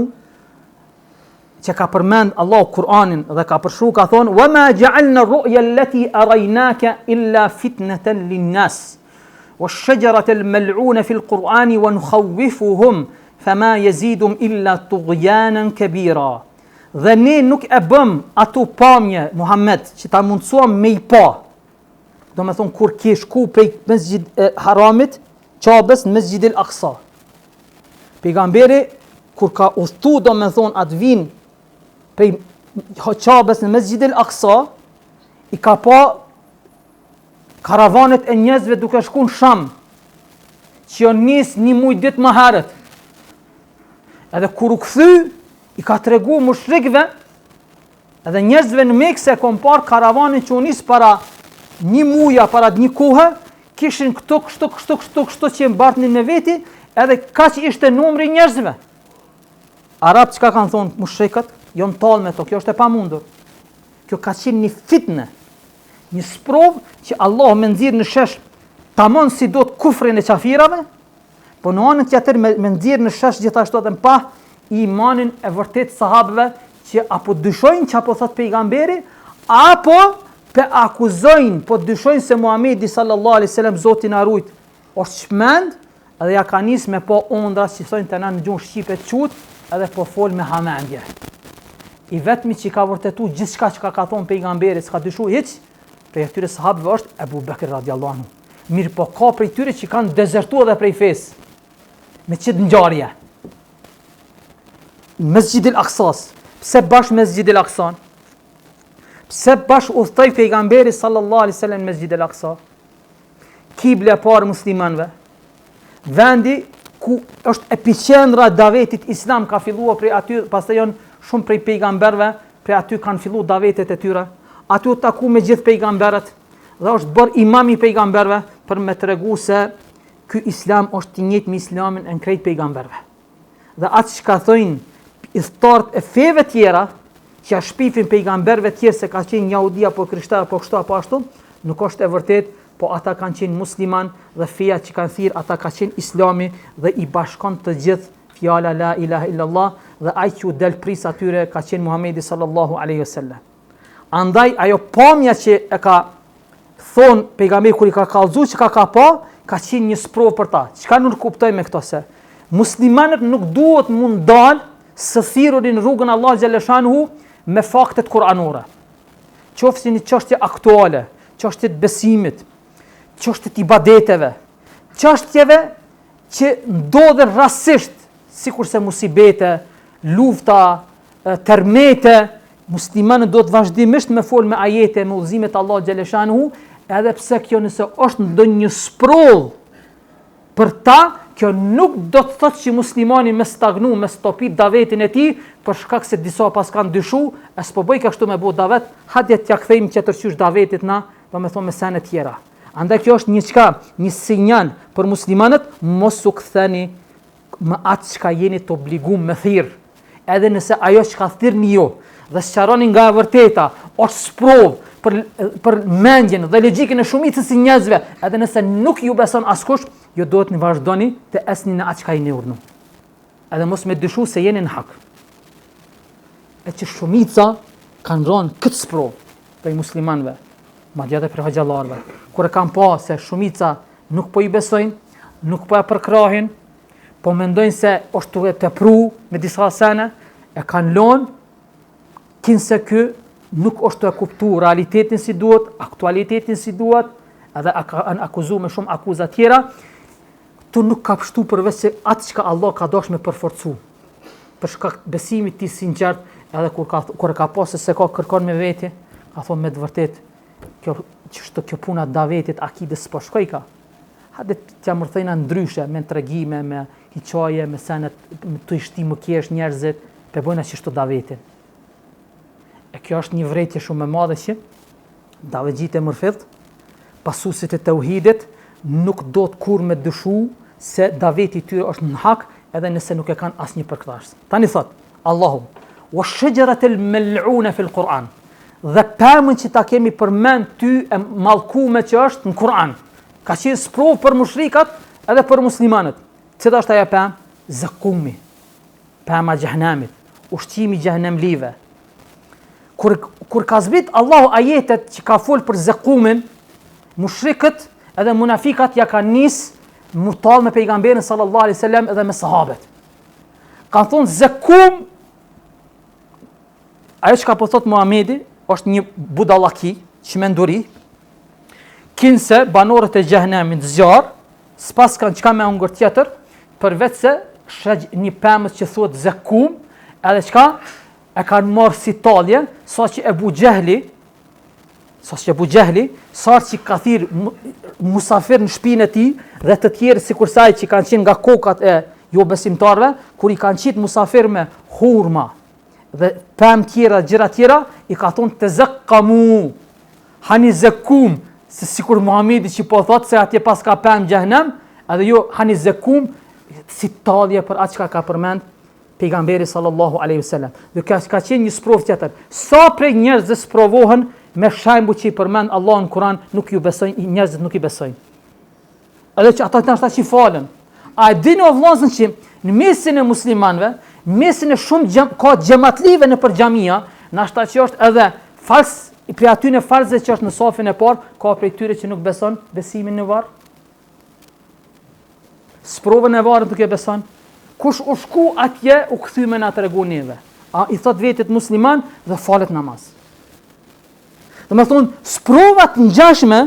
që ka përmend Allahu Kur'anin dhe ka përshkruar, ka thonë wa ma ja'alna ar-ru'ya allati araynaka illa fitnatan lin-nas wash-shajarata al-mal'una fi al-Qur'ani wa nukhawwifuhum fama yazidum illa tughyanan kabira. Dhe ne nuk e bëm ato pamje Muhammed që ta mundsuam me i pa. Do me thonë kur ke shku prej Mesjid Haramit, Qabës në Mesjid el-Aqsa. Pejgamberi kur ka udhtu, do me thonë atë vin prej Qabës në Mesjid el-Aqsa, i ka pa karavanet e njerëzve duke shku në Sham, që janë nis një muj ditë më herët. Edhe kur u kthy, i ka tregu mushrikëve Edhe njerëzve në Mekë se kom parë karavanin që u nis para një muja, para një kohë, kishin kështu që mbartnin me veti, edhe kaq ishte numri njerëzve. Arab çka kanë thonë mushrikët, jo talë me to, kjo është e pamundur. Kjo ka qenë një fitne, një sprov që Allah me nxirr në shesh tamam si do të kufrin e qafirave, po në anën tjetër me nxirr në shesh gjithashtu edhe pa imanin e vërtet sahabëve që apo dyshojnë që apo thot pejgamberi, apo pe akuzojnë, po dyshojnë se Muhamedi sallallahu alaihi wasallam Zoti na rujt, është shmend, edhe ja ka nis me po ondra që thonë të na në gjuhë shqipe çut, edhe po fol me hamendje. I vetmi që ka vërtetuar gjithçka që ka thonë pejgamberi, s'ka dyshuar hiç, prej atyre sahabëve është Abu Bekr radhiyallahu anhu. Mirë po ka prej tyre që kanë dezertuar edhe prej fesë. Me çet ngjarje. Mesjid al-Aqsas. Pse bash Mesjid al-Aqsa? Pse bash udhtoi pejgamberi sallallahu alaihi wasallam në Mesjid al-Aqsa? Kibla e parë muslimanëve. Vendi ku është epicendra e davetit islam ka filluar prej aty, pastaj janë shumë prej pejgamberëve, prej aty kanë filluar davetet e tyre. Aty u taku me gjithë pejgamberët dhe është bërë imam i pejgamberëve për me tregu se ky islam është i njëjtë me islamin e krejt pejgamberëve. Dhe atë që ka thojnë idhtarët e feve tjera, që ja shpifin pejgamberëve tjerë se ka qenë jahudi apo krishterë apo kështu apo ashtu, nuk është e vërtet, po ata kanë qenë musliman dhe feja që kanë thirr ata ka qenë islami dhe i bashkon të gjithë fjala la ilaha illallah dhe ai që u del pris atyre ka qenë Muhamedi sallallahu alaihi wasallam. Andaj ajo pamja që e ka thonë pejgamberi kur i ka kallëzuar që ka ka qenë një sprovë për ta. Çka nuk kuptoj me këto se muslimanët nuk duhet mund dal së thirrurin rrugën Allah xhaleshanhu me faktet kuranore. Qoftë një çështje aktuale, çështje të besimit, çështje të ibadeteve, çështjeve që ndodhen rastësisht, sikurse musibete, lufta, tërmete, muslimanët do të vazhdimisht me fol me ajete, me udhëzimet e Allah xhaleshanhu, edhe pse kjo nëse është ndonjë sprovë për ta, kjo nuk do të thotë që muslimani me stagnu, me stopit davetin e tij, për shkak se disa pas kanë dyshu, as po bëj kështu me bë davet, hadje t'ja kthejmë qetërqysh davetit na, do me thonë me sene tjera. Andaj kjo është një sinjal për muslimanët, mos u ktheni me atë çka jeni të obliguar me thirr. Edhe nëse ajo çka thirrni ju dhe sqaroni nga e vërteta, është sprovë për mendjen dhe logjikën e shumicës së njerëzve, edhe nëse nuk ju beson askush, ju duhet të vazhdoni të esni në atë çka jeni urdhëruar. Edhe mos me dyshu se jeni në hak. E që shumica kanë rënë këtë sprovë prej muslimanëve, madje edhe prej xhallarëve, kur e kanë pa se shumica nuk po i besojnë, nuk po e përkrahin, po mendojnë se është të tepru me disa sene, e kanë lënë kinse ky nuk është të kuptu realitetin si duhet, aktualitetin si duhet, edhe kanë akuzuar me shumë akuza tjera, tu nuk ka pështu përveç se atë që Allah ka dosh me përforcu. Për shkak besimit ti sinqert, edhe kur ka pasë se ka kërkon me veti, ka thonë me të vërtet, kjo puna davetit, akides s'po shkoj ka. Hajde t'ja mërthejna ndryshe, me tregime, me hiqaje, me senet, me të ishti më kesh njerëzit, pe bojna qështu davetin. E kjo është një vrejtje shumë e madhe që davegjit e mërfilt, pasusit e tauhidit, nuk do të kur me dyshu se daveti tyre është në hak, edhe nëse nuk e kanë asnjë përkthas. Tani thot Allahu, "Wa shajaratul mal'una fil Quran." Dhe pemën që ta kemi përmend ty e mallkume që është në Kur'an. Ka qenë sprovë për mushrikat edhe për muslimanët. Cila është ajo pemë? Zakumi. Pema e xhehenamit, ushqimi i xhehenemlive. Kur ka zbrit Allahu ajetet që ka fol për zakumin, mushrikët edhe munafikat ja kanë nis mutall me pejgamberin sallallahu alaihi wasallam edhe me sahabët. Kanë thonë zakum, ajo që ka po thot Muhamedi është një budallaki, çmenduri, kinse banorët e xhehenemit zjarr, s'pas kanë çka me ungër tjetër, përveç se një pemës që thuhet zakum, edhe çka e kanë marrë si talje, sa që Ebu Gjehli, sa që ka thirë musafir në shpinë e tij dhe të tjerë sikur saj që kanë qenë nga kokat e jo besimtarve, kur i kanë qitë musafir me hurma dhe pemë tjera, gjëra tjera, i ka thonë të zëkkamu, hani zëkum, se sikur Muhamedi që po thotë se atje pas ka pemë gjahnem, edhe jo hani zëkum, si talje për atë që ka përmend pejgamberi sallallahu alaihi wasallam. Dhe ka qenë një sprov tjetër. Sa prej njerëzve sprovohen me shembull që i përmend Allahu në Kur'an, nuk ju besojnë, njerëzit nuk i besojnë. Edhe që ata ndoshta që falen. A e dini o vëllezër që në mesin e muslimanëve, në mesin e shumë ka xhamatlive në për xhamia, ndoshta që është edhe fals, i prej aty në false që është në safin e parë, ka prej tyre që nuk beson besimin në varr. Sprovën e varrit nuk e beson. Kush u shku atje u kthy me na tregu neve. A i thot vetit musliman dhe falet namaz. Dhe me thonë, sprovat ngjashme,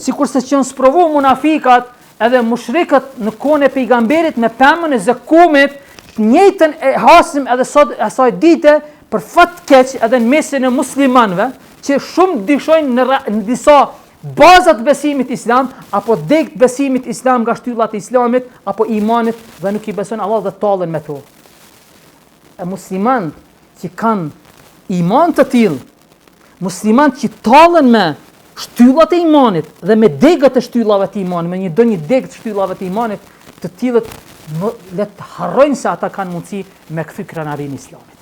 sikurse që janë sprovu munafikat edhe mushrikët në kohën e pejgamberit me pemën e zakumit, njëjtën e hasim edhe sot asaj dite për fat keq edhe në mesin e muslimanëve, që shumë dyshojnë në disa bazat besimit islam, apo dekt besimit islam nga shtyllat e islamit, apo imanit dhe nuk i besojnë Allah dhe tallen me to. E musliman që kanë iman të tillë, musliman që tallen me shtyllat e imanit dhe me degët e shtyllave të imanit, me një degë të shtyllave të imanit, të tillët le të harrojnë se ata kanë mundësi me kthy krenarin islamit.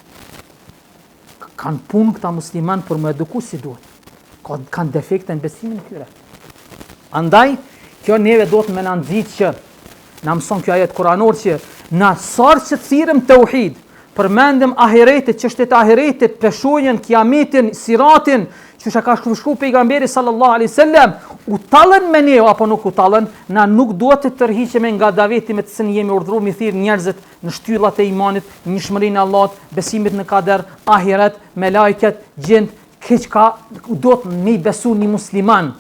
Kanë punë këta musliman për më eduku si duhet. Kanë defekte në besimin e tyre. Andaj, kjo neve do të më na nxit që na mëson kjo ajet kuranor që na sarë që thirrëm tauhid, përmendim ahiretit, çështjet e ahiretit, peshojën, kiametin, siratin, që ka shkruar pejgamberi sallallahu alaihi wasallam, u tallën me ne apo nuk u tallën, na nuk duhet të tërhiqemi nga daveti me të cilin jemi urdhëruar mi thirr njerëzit në shtyllat e imanit, njëshmërinë e Allahut, besimit në kader, ahiret, me lajket, gjend, keq ka do të me besu një musliman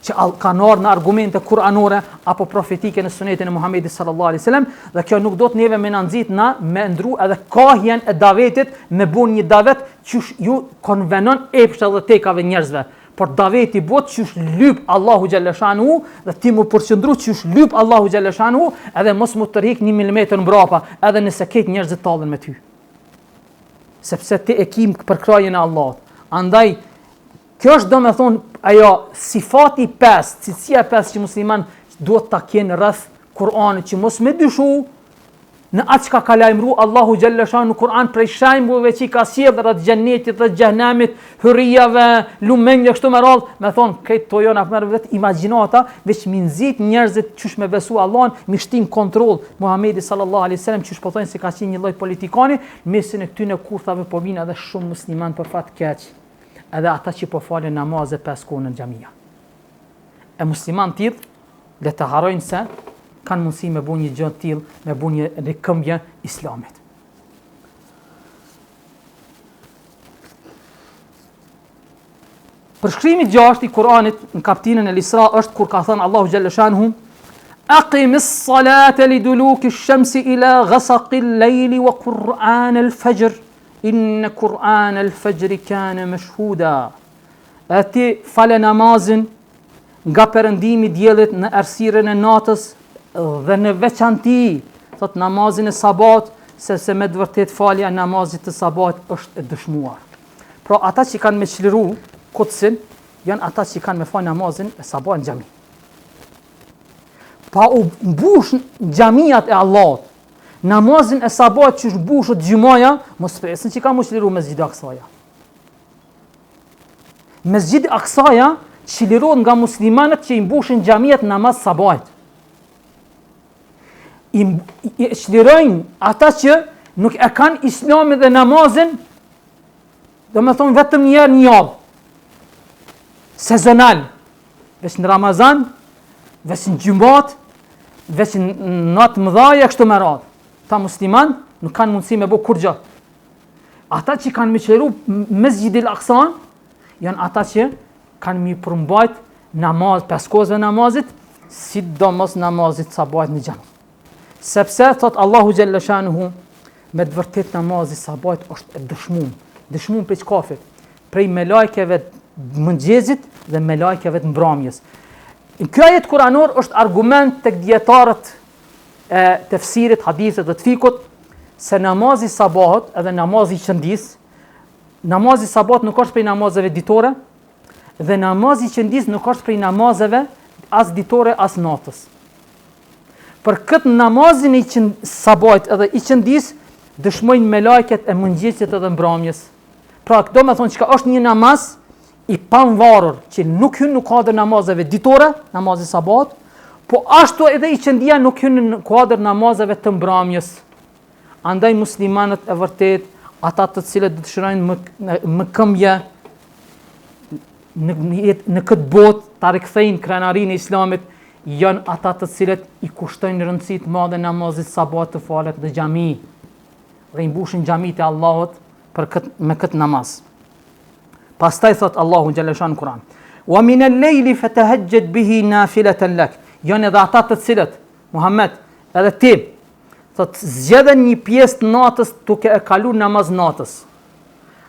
që ka ardhur në argumente kuranore apo profetike në sunetin e Muhamedit sallallahu alaihi wasallam, dhe kjo nuk do të neve me na nxit na me ndru edhe kahjen e davetit, me bën një davet që ju konvenon epsha dhe tekave njerëzve. Por daveti bot që lyp Allahu xhalla shanu dhe ti mu përqendru që lyp Allahu xhalla shanu, edhe mos mu tërhiq 1 milimetër mbrapa, edhe nëse keq njerëzit tallen me ty. Sepse ti e kim për krajën e Allahut. Andaj, kjo është do me thonë ajo sifati 5, cilësia 5 që musliman duhet ta kenë rreth Kur'anit, që mos me dyshu në atë që ka lajmëru Allahu xhalla shanu në Kur'an prej shembullve që ka sjellë rreth xhennetit dhe xhenemit, hyrriave, lumenjë kështu me radhë, me thonë këtë to jona për vetë imagjinata, veç mi nxit njerëzit çysh me besu Allahun, mi shtin kontroll. Muhamedi sallallahu alaihi wasallam çysh po thonë se ka qenë një lloj politikani, mesin e këtyre kurthave po vinë edhe shumë musliman për fat keq. Edhe ata që po falen namazet 5 kohë në xhamia. E musliman tillë le të harrojnë se kanë mundësi me bu një gjë të tillë, me bu një rikëmbje islamit. Përshkrimi 6 i Kuranit në kapitullin e Isra është kur ka thënë Allahu xhalla shanhu: "Aqimis salata liduluki ash-shamsi ila ghasaqi al-layli wa Qur'an al-fajr, inna Qur'an al-fajr kana mashhuda." Ati fale namazin nga perëndimi i diellit në errësirën e natës dhe në veçanti, thot namazin e sabat, sepse me të vërtet falja e namazit të sabat është e dëshmuar. Pra ata që kanë me çliru Kutsin, janë ata që kanë me fal namazin e sabat në xhami. Pa u mbush xhamiat e Allahut, namazin e sabat që mbushët xhumaja, mos presin që ka më çliru Mesxhidi Aksaja. Mesxhidi Aksaja çlirohet nga muslimanët që i mbushin xhamiat namaz sabat. I çlirojnë ata që nuk e kanë islamin dhe namazin, do me thonë vetëm një herë në javë, sezonal, veç në Ramazan, veç në gjumbat, veç në natë mëdhaja kështu me radhë. Ta musliman nuk kanë mundësi me bo kur gjë. Ata që kanë me qëru Mesxhidil Aksan, janë ata që kanë mi përmbajt namaz, 5 kohëve namazit, sidomos namazit sabajt në xhami. Sepse, thot Allahu xhalla shanuhu, me të vërtet namazi sabajt është e dëshmum për çkafit, prej me lajkeve të mëngjezit dhe me lajkeve të mbrëmjes. Në kjo ajet kuranor është argument tek dietarët e tefsirit, hadithit dhe të fikut, se namazi sabahut edhe namazi qëndis, namazi sabahut nuk është prej namazeve ditore, dhe namazi qëndis nuk është prej namazeve as ditore as natës. Për këtë namazin i sabahut edhe i qëndis, dëshmojnë me lajket e mëngjesit edhe mbrëmjes. Pra, do me thonë që është një namaz i pavarur që nuk hyn në kuadër namazeve ditore, namazi sabahut, po ashtu edhe i qëndia nuk hyn në kuadër namazeve të mbrëmjes. Andaj muslimanët e vërtet, ata të cilët dëshirojnë më këmbje në këtë botë ta rikthejnë krenarinë e Islamit, janë ata të cilët i kushtojnë rëndësi të madhe namazit sabahut të falet në xhami dhe i mbushin xhamit e Allahut me këtë namaz. Pastaj thot Allahu xhaleshan në Kur'an: "Wa min al-layli fatahajjad bihi nafilatan lak." Janë edhe ata të cilët, Muhammed, edhe ti, thot zgjedhen një pjesë të natës duke e kaluar namaz natës.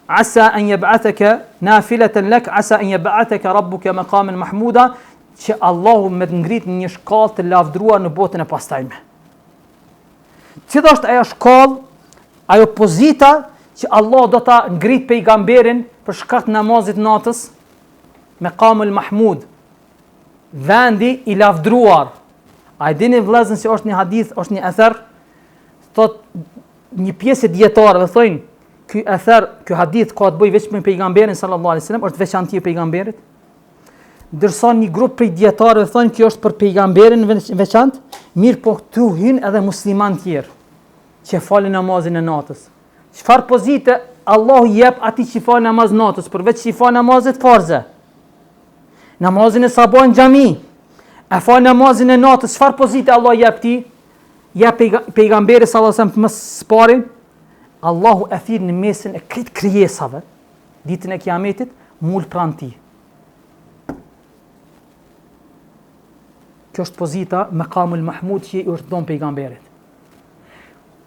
Asa an yab'athaka nafilatan lak, asa an yab'athaka rabbuka maqaman mahmuda, që Allahu me të ngrit një shkallë të lavdruar në botën e pastajme. Cila është ajo shkallë, ajo pozita që Allah do ta ngrit pejgamberin për shkak të namazit natës? Maqamul mahmud, vendi i lavdruar. A e dini vëllezër se është një hadith, është një ether, thot një pjesë e dietarëve thonë, ky ether, ky hadith ka të bëjë vetëm me pejgamberin sallallahu alaihi wasallam, është veçantë e pejgamberit. Ndërsa një grup prej dietarëve thonë kjo është për pejgamberin veçantë, mirë po këtu hyn edhe musliman tjerë që falin namazin e natës. Çfarë pozite Allahu jep atij që fal namaz natës, përveç që fal namazet farze? Namazin e sabahut në xhami, e fal namazin e natës, çfarë pozite Allah jep ti? Ja pejgamberi sallallahu alaihi wasallam më së Allahu e thirr në mesin e këtë krijesave, ditën e Kiametit, mul pranë ti. Kjo është pozita Maqamul Mahmud që i urdhon pejgamberit.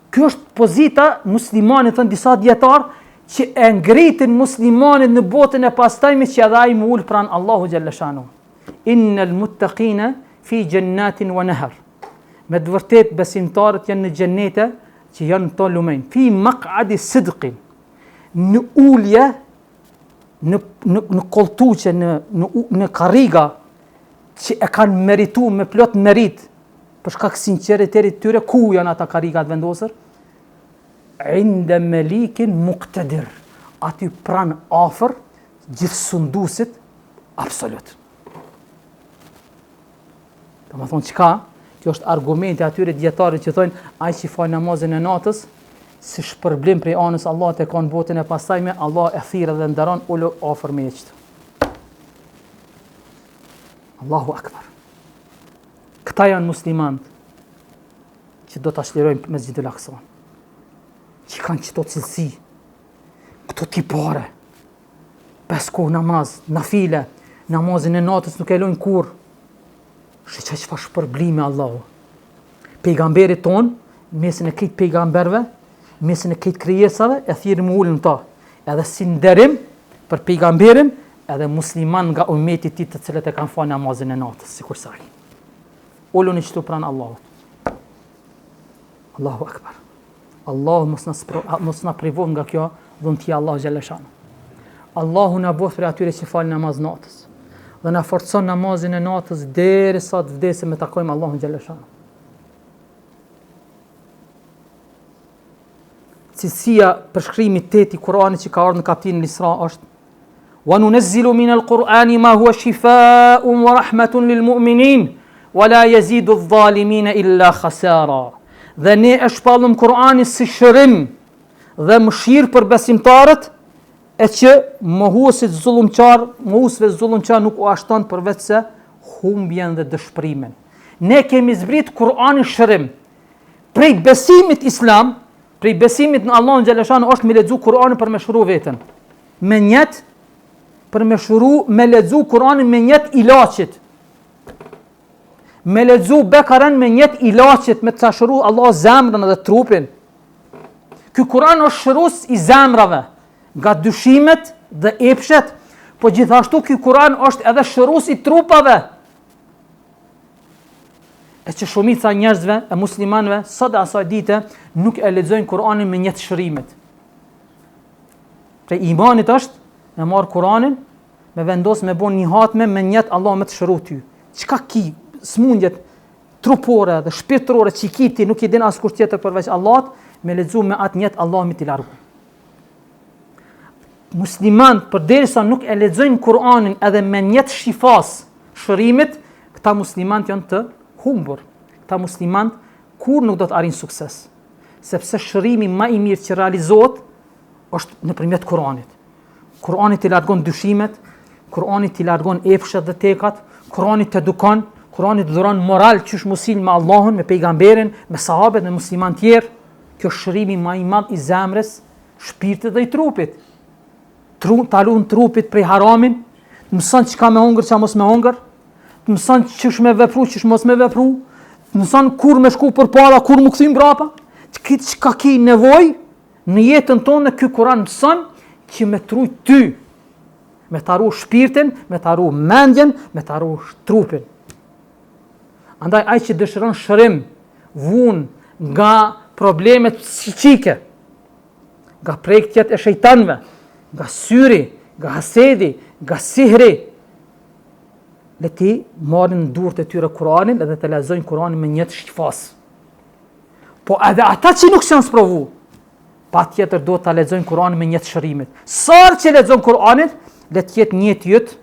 Kjo është pozita muslimanit, thënë disa dietar, që e ngritin muslimanit në botën e pastajme që edhe ai mul pranë Allahu xhaleshanu. Innal muttaqina fi jannatin wa nahar. Me të vërtet besimtarët janë në xhenete që janë të lumejnë. Fi maq'adi sidqin. Në ulje, në koltuqe, në karriga që e kanë meritu me plot merit, për shkak sinqeritetit tyre, ku janë ata karrigat vendosur? Inda malikin muqtadir, aty pran afër gjithsundusit absolut. Do të thonë çka? Kjo është argumenti atyre dietarëve që thonë ai që fal namazin e natës si shpërblim prej anës Allahut e ka në botën e pastajme, Allah e thirr dhe ndaron ulu afër me hiç. Allahu akbar. Këta janë muslimanët që do ta shlirojnë Mesjidul Aqsa, që kanë qëto cilësi, këto tipare, 5 kohë namaz, nafile, namazin e natës nuk e lojnë kur. Shë që fa shpërblime Allahu. Pejgamberit ton, mesin e këtë pejgamberve, mesin e këtë krijesave, e thirë më ullën ta. Edhe si nderim për pejgamberin, edhe musliman nga ummetit ti të cilët e kanë fa namazin e natës, si kur saj. Ullën i qëtu pranë Allahu. Allahu akbar. Allahu mos na privon nga kjo dhuntia Allahu xhaleshanu. Allahu na bëf për atyre që falin namaz natës dhe na forcon namazin e natës derisa të vdesim me takojmë Allahun xhaleshanu. Cilësia përshkrimi 8 i Kuranit që ka ardhur në kapitullin Isra është: "Wa nunazzilu min al-Qur'ani ma huwa shifaa'un wa rahmatun lil mu'minin wa la yazidu adh-dhalimina illa khasara." Dhe ne e shpallëm Kur'anin si shërim dhe mëshirë për besimtarët, e që mohuesit zullumqar nuk u ashton përveç se humbjen dhe dëshpërimin. Ne kemi zbrit Kur'anin shërim. Prej besimit islam, prej besimit në Allahun xhaleshanu është me lexu Kur'anin për me shëru veten. Me njet për me shëru, me lexu Kur'anin me njet ilaçit. Me lexu Bekarën me njet ilaçit, me të shëru Allah zemrën dhe trupin. Ky Kur'an është shërus i zemrave nga dyshimet dhe epshet, po gjithashtu ky Kur'an është edhe shërus i trupave. e që shumica njerëzve e muslimanëve sot e asaj dite nuk e lexojnë Kur'anin me një të shërimit. Prej imanit është me marr Kur'anin, me vendos me bon një hatme me njet Allah me të shëru ty. Çka ki smundjet trupore dhe shpirtërore që ki ti nuk i din askush tjetër përveç Allahut, me lexu me atë njet Allah mi t'i largu. Musliman përderisa nuk e lexojnë Kur'anin edhe me njet shifas shërimit, këta muslimanët janë të humbur. Këta muslimanët kur nuk do të arrijnë sukses, sepse shërimi më i mirë që realizohet është nëpërmjet Kur'anit. Kur'ani t'i largon dyshimet, Kur'ani t'i largon efshat dhe tekat, Kur'ani t'edukon, Kur'ani të dhuron moral qysh musil me Allahun, me pejgamberin, me sahabet, me musliman tjerë. Kjo është shërimi më i madh i zemrës, shpirtit dhe i trupit. Talun trupit prej haramin, të mëson çka me hongër, çka mos me hongër, të mëson çysh me vepru, çysh mos me vepru, të mëson kur me shku përpara, kur mu kthym mbrapa. Çka ki nevojë në jetën tonë, ky Kur'an mëson që me truj ty, me taru shpirtin, me taru mendjen, me taru trupin. Andaj ai që dëshiron shërim, vun nga problemet psiqike, nga prekjet e shejtanëve, nga syri, nga hasedi, nga sihri, le ti marrin në durët e tyre Kur'anin edhe të lexojnë Kur'anin me një të shifas. Po edhe ata që nuk janë sprovu, patjetër do ta lexojnë Kur'anin me një të shërimit. Sa që lexojnë Kur'anin, le të jetë një jetë,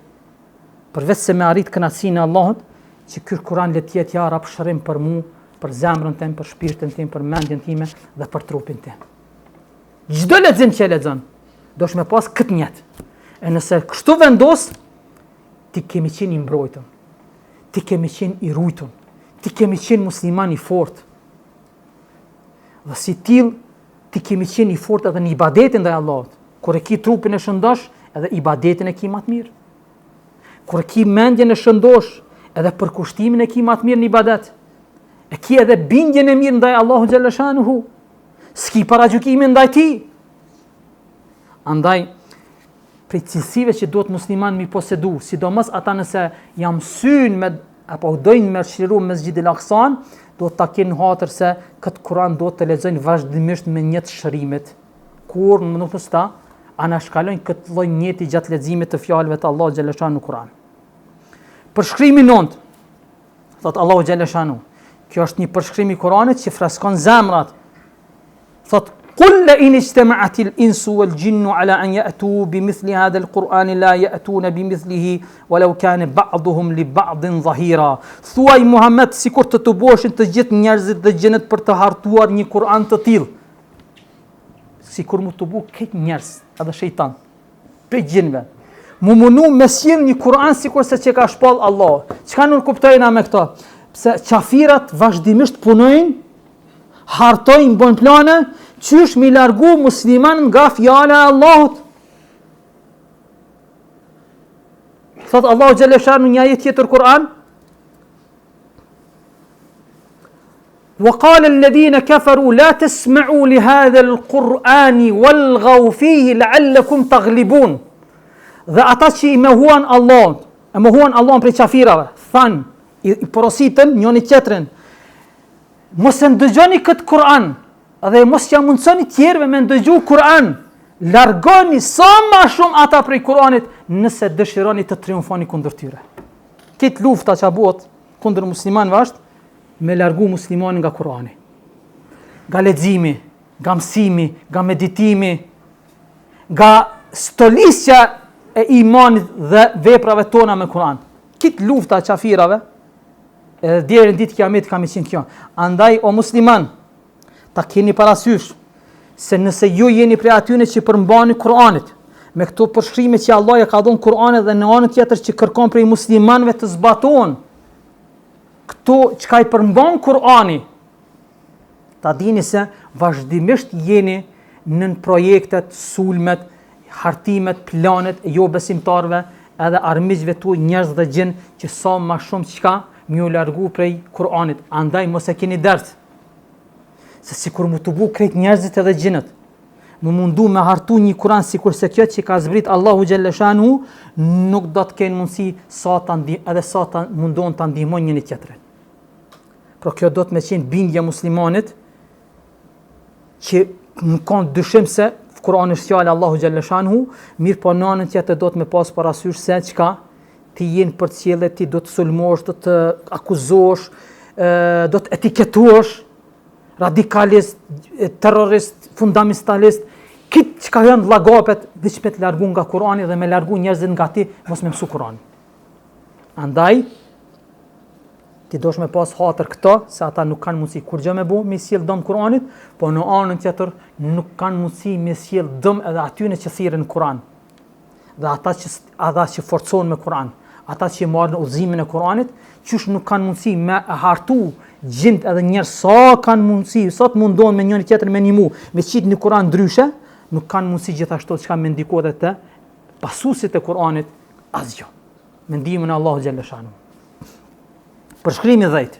përveç se me arrit kënaqësinë e Allahut, që ky Kur'an le të jetë ja rap shërim për mua, për zemrën tim, për shpirtin tim, për mendjen time dhe për trupin tim. Çdo lexim që lexon, dosh me pas këtë njet. E nëse kështu vendos, ti kemi qenë i mbrojtur, ti kemi qenë i rujtur, ti kemi qenë musliman i fortë. Dhe si till, ti kemi qenë i fortë edhe në ibadetin ndaj Allahut. Kur e ki trupin e shëndosh, edhe ibadetin e ki më të mirë. Kur e ki mendjen e shëndosh, edhe përkushtimin e ki më të mirë në ibadet. E ki edhe bindjen e mirë ndaj Allahut xhalla shanuhu. S'ki paragjykime ndaj tij. Andaj prej cilësive që duhet musliman mi posedu, sidomos ata nëse jam syn me apo dojnë me shliru Mesxhidil Aqsan, do ta kenë hatër se këtë Kur'an do të lexojnë vazhdimisht me një të shërimit. Kur nuk thos ta anashkalojnë këtë lloj njeti gjatë leximit të fjalëve të Allahut xhalla shanu në Kur'an. Përshkrimi 9. Thot Allahu xhalla shanu. Kjo është një përshkrim i Kur'anit që freskon zemrat. Thot قل لئن اجتمعت الإنس والجن على أن يأتوا بمثل هذا القرآن لا يأتون بمثله ولو كان بعضهم لبعض ظهيرا. Thuaj Muhammed, sikur të boshin të gjithë njerëzit dhe gjinet për të hartuar një Kur'an të tillë. Sikur mu të bu këtë njerëz, edhe shejtan, prej gjinve. Mu munu me sjell një Kur'an sikur se që ka shpall Allah. Çka nuk kuptojna me këto? Pse qafirat vazhdimisht punojnë, hartojnë, bojnë plane, qysh mi largu musliman nga fjala e Allahut. Thot Allahu xhalla shanu një ajet tjetër Kur'an, وقال الذين كفروا لا تسمعوا لهذا القرآن والغوا فيه لعلكم تغلبون. Dhe ata që i mohuan Allahun, e mohuan Allahun prej qafirave, than, i porositën njëri tjetrin, mos e ndëgjoni këtë Kur'an, dhe mos ja mundsoni tjerëve me ndëgju Kur'an. Largoni sa më shumë ata prej Kur'anit nëse dëshironi të triumfoni kundër tyre. Këtë lufta që bëhet kundër muslimanëve është me largu muslimanin nga Kur'ani. Nga leximi, nga mësimi, nga meditimi, nga stolisja e imanit dhe veprave tona me Kur'an. Këtë lufta e qafirave, edhe deri në ditë kiamet kam qenë kjo. Andaj o musliman, ta keni parasysh se nëse ju jeni prej atyre që përmbani Kur'anit, me këto përshkrime që Allah ja ka dhënë Kur'anit dhe në anën tjetër që kërkon prej muslimanëve të zbatojnë këto çka i përmban Kur'ani, ta dini se vazhdimisht jeni në projektet, sulmet, hartimet, planet e jo besimtarve, edhe armiqve tu njerëz dhe gjin që sa më shumë çka më largu prej Kur'anit. Andaj mos e keni dert. Se sikur mu të bu krejt njerëzit edhe gjinët, më mundu me hartu një Kur'an sikur se kjo që ka zbrit Allahu xhalla shanu, nuk do të kenë mundësi edhe sa ta mundon ta ndihmojnë njëri tjetrin. Pra kjo do të me qenë bindja muslimanit që nuk kanë dyshim se Kurani është fjalë Allahu xhalla shanhu, mirë po në anën tjetër do të me pas parasysh se çka ti jenë për të cilë ti do të sulmosh, do të akuzosh, do të etiketosh radikalist, terrorist, fundamentalist, këtë që ka janë lagapet, veç me të largu nga Kurani dhe me largu njerëzit nga ti, mos me mësu Kurani. Andaj, ti dosh me pas hatër këto, se ata nuk kanë mundësi kur gjë me bu, me sjell dëm Kuranit, po në anën tjetër nuk kanë mundësi me sjell dëm edhe atyne që thirrën Kur'an. Dhe ata që forcohen me Kur'an, ata që marrin udhëzimin e Kuranit, qysh nuk kanë mundësi me hartu gjint edhe njerëz sa kanë mundësi, sa të mundohen me njëri tjetrin me ndihmu, me qit një Kur'an ndryshe, nuk kanë mundësi gjithashtu çka me ndikohet te pasuesit e Kuranit asgjë. Me ndihmën e Allahu xhalla shanu. Përshkrimi 10.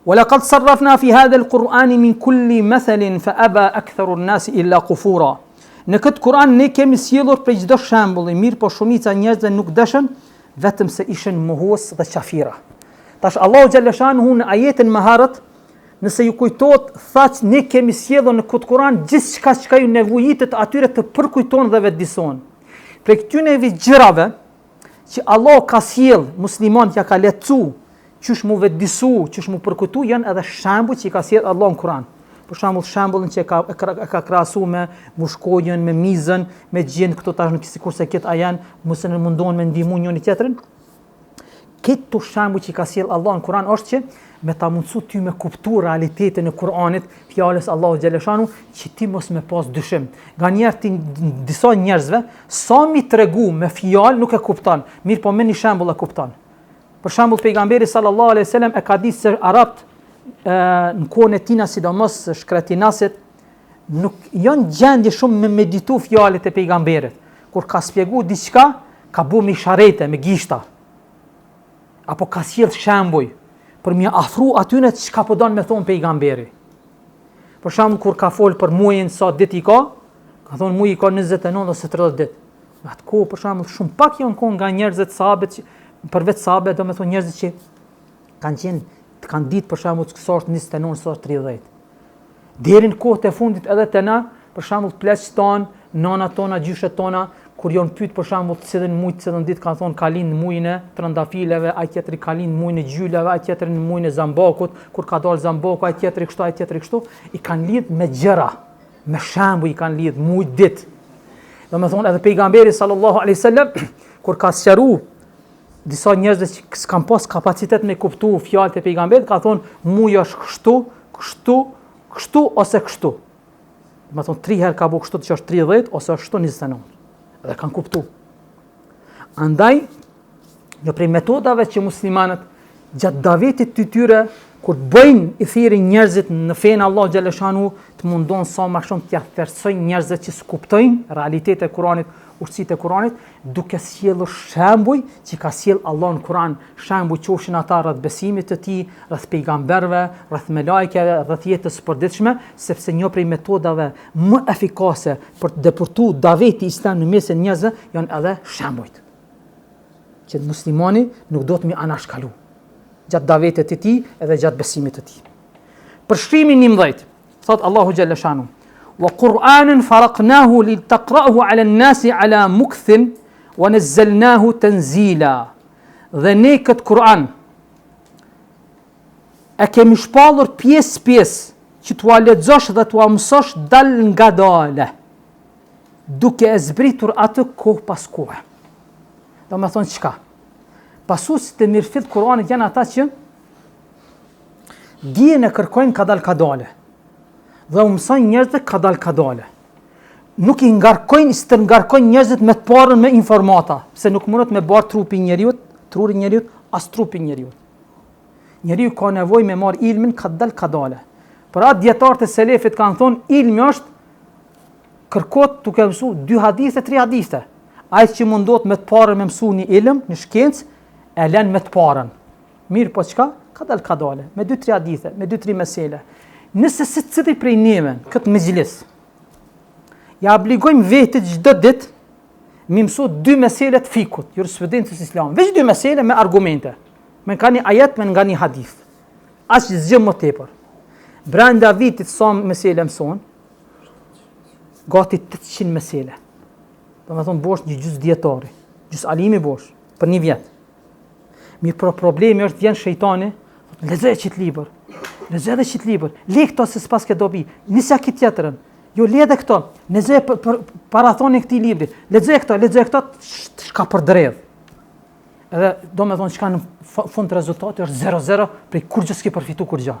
ولقد صرفنا في هذا القرآن من كل مثل فأبى أكثر الناس إلا كفورا. Në këtë Kur'an ne kemi sjellur për çdo shembull, mirë po shumica njerëzve nuk dëshën, vetëm se ishin mohues dhe qafira. Tash Allahu xhalla shanuhu në ajetin më harët, nëse ju kujtohet, thaç ne kemi sjellur në këtë Kur'an gjithçka që ju nevojitet atyre të përkujton dhe vetëdijson. Për këtyre gjërave që Allah ka sjell muslimanët ja ka lecu, qysh mu vetëdisu, qysh mu përkujtu, janë edhe shembuj që i ka sjell Allah në Kur'an. Për shembull shembullin që ka krahasu me mushkojën, me mizën, me gjend këto tash nuk sikurse këtë ajan, mos e mundohen me ndihmu njëri tjetrin. Këto shembuj që ka sjell Allah në Kur'an është që me ta mundsu ty me kuptu realitetin e Kur'anit, fjalës Allahu xhalla shanu, që ti mos me pas dyshim. Nganjëherë ti disa njerëzve sa mi tregu me fjalë nuk e kupton, mirë po me një shembull e kupton. Për shembull pejgamberi sallallahu alaihi wasallam e ka ditë se arabt në kohën e tina, sidomos shkretinasit, nuk janë gjendje shumë me meditu fjalët e pejgamberit. Kur ka spjegu diçka, ka bu me isharete, me gishta. Apo ka sjell shembuj për më afru atyne çka po don me thon pejgamberi. Për shembull kur ka fol për muajin sa ditë i ka thon muaji ka 29 ose 30 ditë. Atë kohë për shembull shumë pak janë kohë nga njerëzit sahabët, përveç sahabëve, do me thonë njerëzit që kanë ditë për shembull sa është 29 sa 30. Deri në kohët e fundit edhe te na, për shembull pleqt ton, nana tona, gjyshet tona, kur janë pyet për shembull cilën muaj, cilën ditë kanë thonë ka lind muajin e trëndafileve, ai tjetri ka lind muajin e gjylave, ai tjetri në muajin e zambakut, kur ka dalë zambaku, ai tjetri kështu, ai tjetri kështu, i kanë lidh me gjëra, me shembuj i kanë lidh muaj ditë. Do me thonë edhe pejgamberi sallallahu alaihi wasallam kur ka sqaruar disa njerëz që s'kan pas kapacitet me kuptu fjalët e pejgamberit, ka thonë muaji është kështu, kështu, kështu ose kështu. Do të thonë 3 herë ka bu kështu që është 30 ose është 29. Dhe kanë kuptu. Andaj, një prej metodave që muslimanët gjatë davetit të tyre, kur bëjnë i thirrin njerëzit në fenë Allah xhalla shanu, të mundon sa më shumë t'ia thersojnë njerëzit që s'kuptojnë realitetin e Kuranit, urtësitë e Kuranit, duke sjellur shembuj që ka sjell Allah në Kuran, shembuj qofshin ata rreth besimit të tij, rreth pejgamberëve, rreth melajkeve, rreth jetës së përditshme, sepse një prej metodave më efikase për të depurtuar daveti islam në mes të njerëzve janë edhe shembujt. Që muslimani nuk do të mi anashkalu gjatë davetit të tij edhe gjatë besimit të tij. Përshkrimi 11, thot Allahu xhalla shanu: "Wa Qur'anan faraqnahu litaqra'ahu 'ala an-nasi 'ala mukthin wa nazzalnahu tanzila." Dhe ne këtë Kur'an e kemi shpallur pjesë që t'ua lexosh dhe t'ua mësosh dal nga dale, duke e zbritur atë kohë pas kohë. Do me thonë çka? Pasuesit e mirëfillt Kur'anit janë ata që dijen e kërkojnë kadal-kadale dhe u mësojnë njerëzit kadal-kadale. Nuk i ngarkojnë njerëzit me të parën me informata, se nuk mundet me barë trurin njeriut, as trupin njeriut. Njeriu ka nevojë me marr ilmin kadal-kadale. Për atë dietarët e selefit kanë thonë ilmi është kërkohet duke mësu 2 hadithe, 3 hadithe. Ai që mundohet me të parën me mësu një ilm, një shkencë, e lën me të parën. Mirë, po çka? Kadal-kadale, me 2-3 hadithe, me 2-3 mesele. Nëse secili prej neve këtë mezhlis ja obligojmë vetë çdo ditë me mësu 2 mesele të fikut, jurisprudencës islame, veç 2 mesele me argumente, me nga një ajet, me nga një hadith. As zgjë më tepër. Brenda vitit sa mesele mëson, gati 800 mesele. Do të thonë bosh një gjys dietari, gjys alimi bosh për një vjet. Mirë, pro problemi është vjen shejtani, lexoj çit libër. Lexoj edhe çit libër. Le këto se s'pas ke dobi. Nisa ki tjetrën. Jo le edhe këto. Lexoj para thonë këtij libri. Lexoj këto, shka për drejt. Edhe do me thonë çka në fund rezultati është 0-0 prej kur gjë s'ke përfitu kur gjë.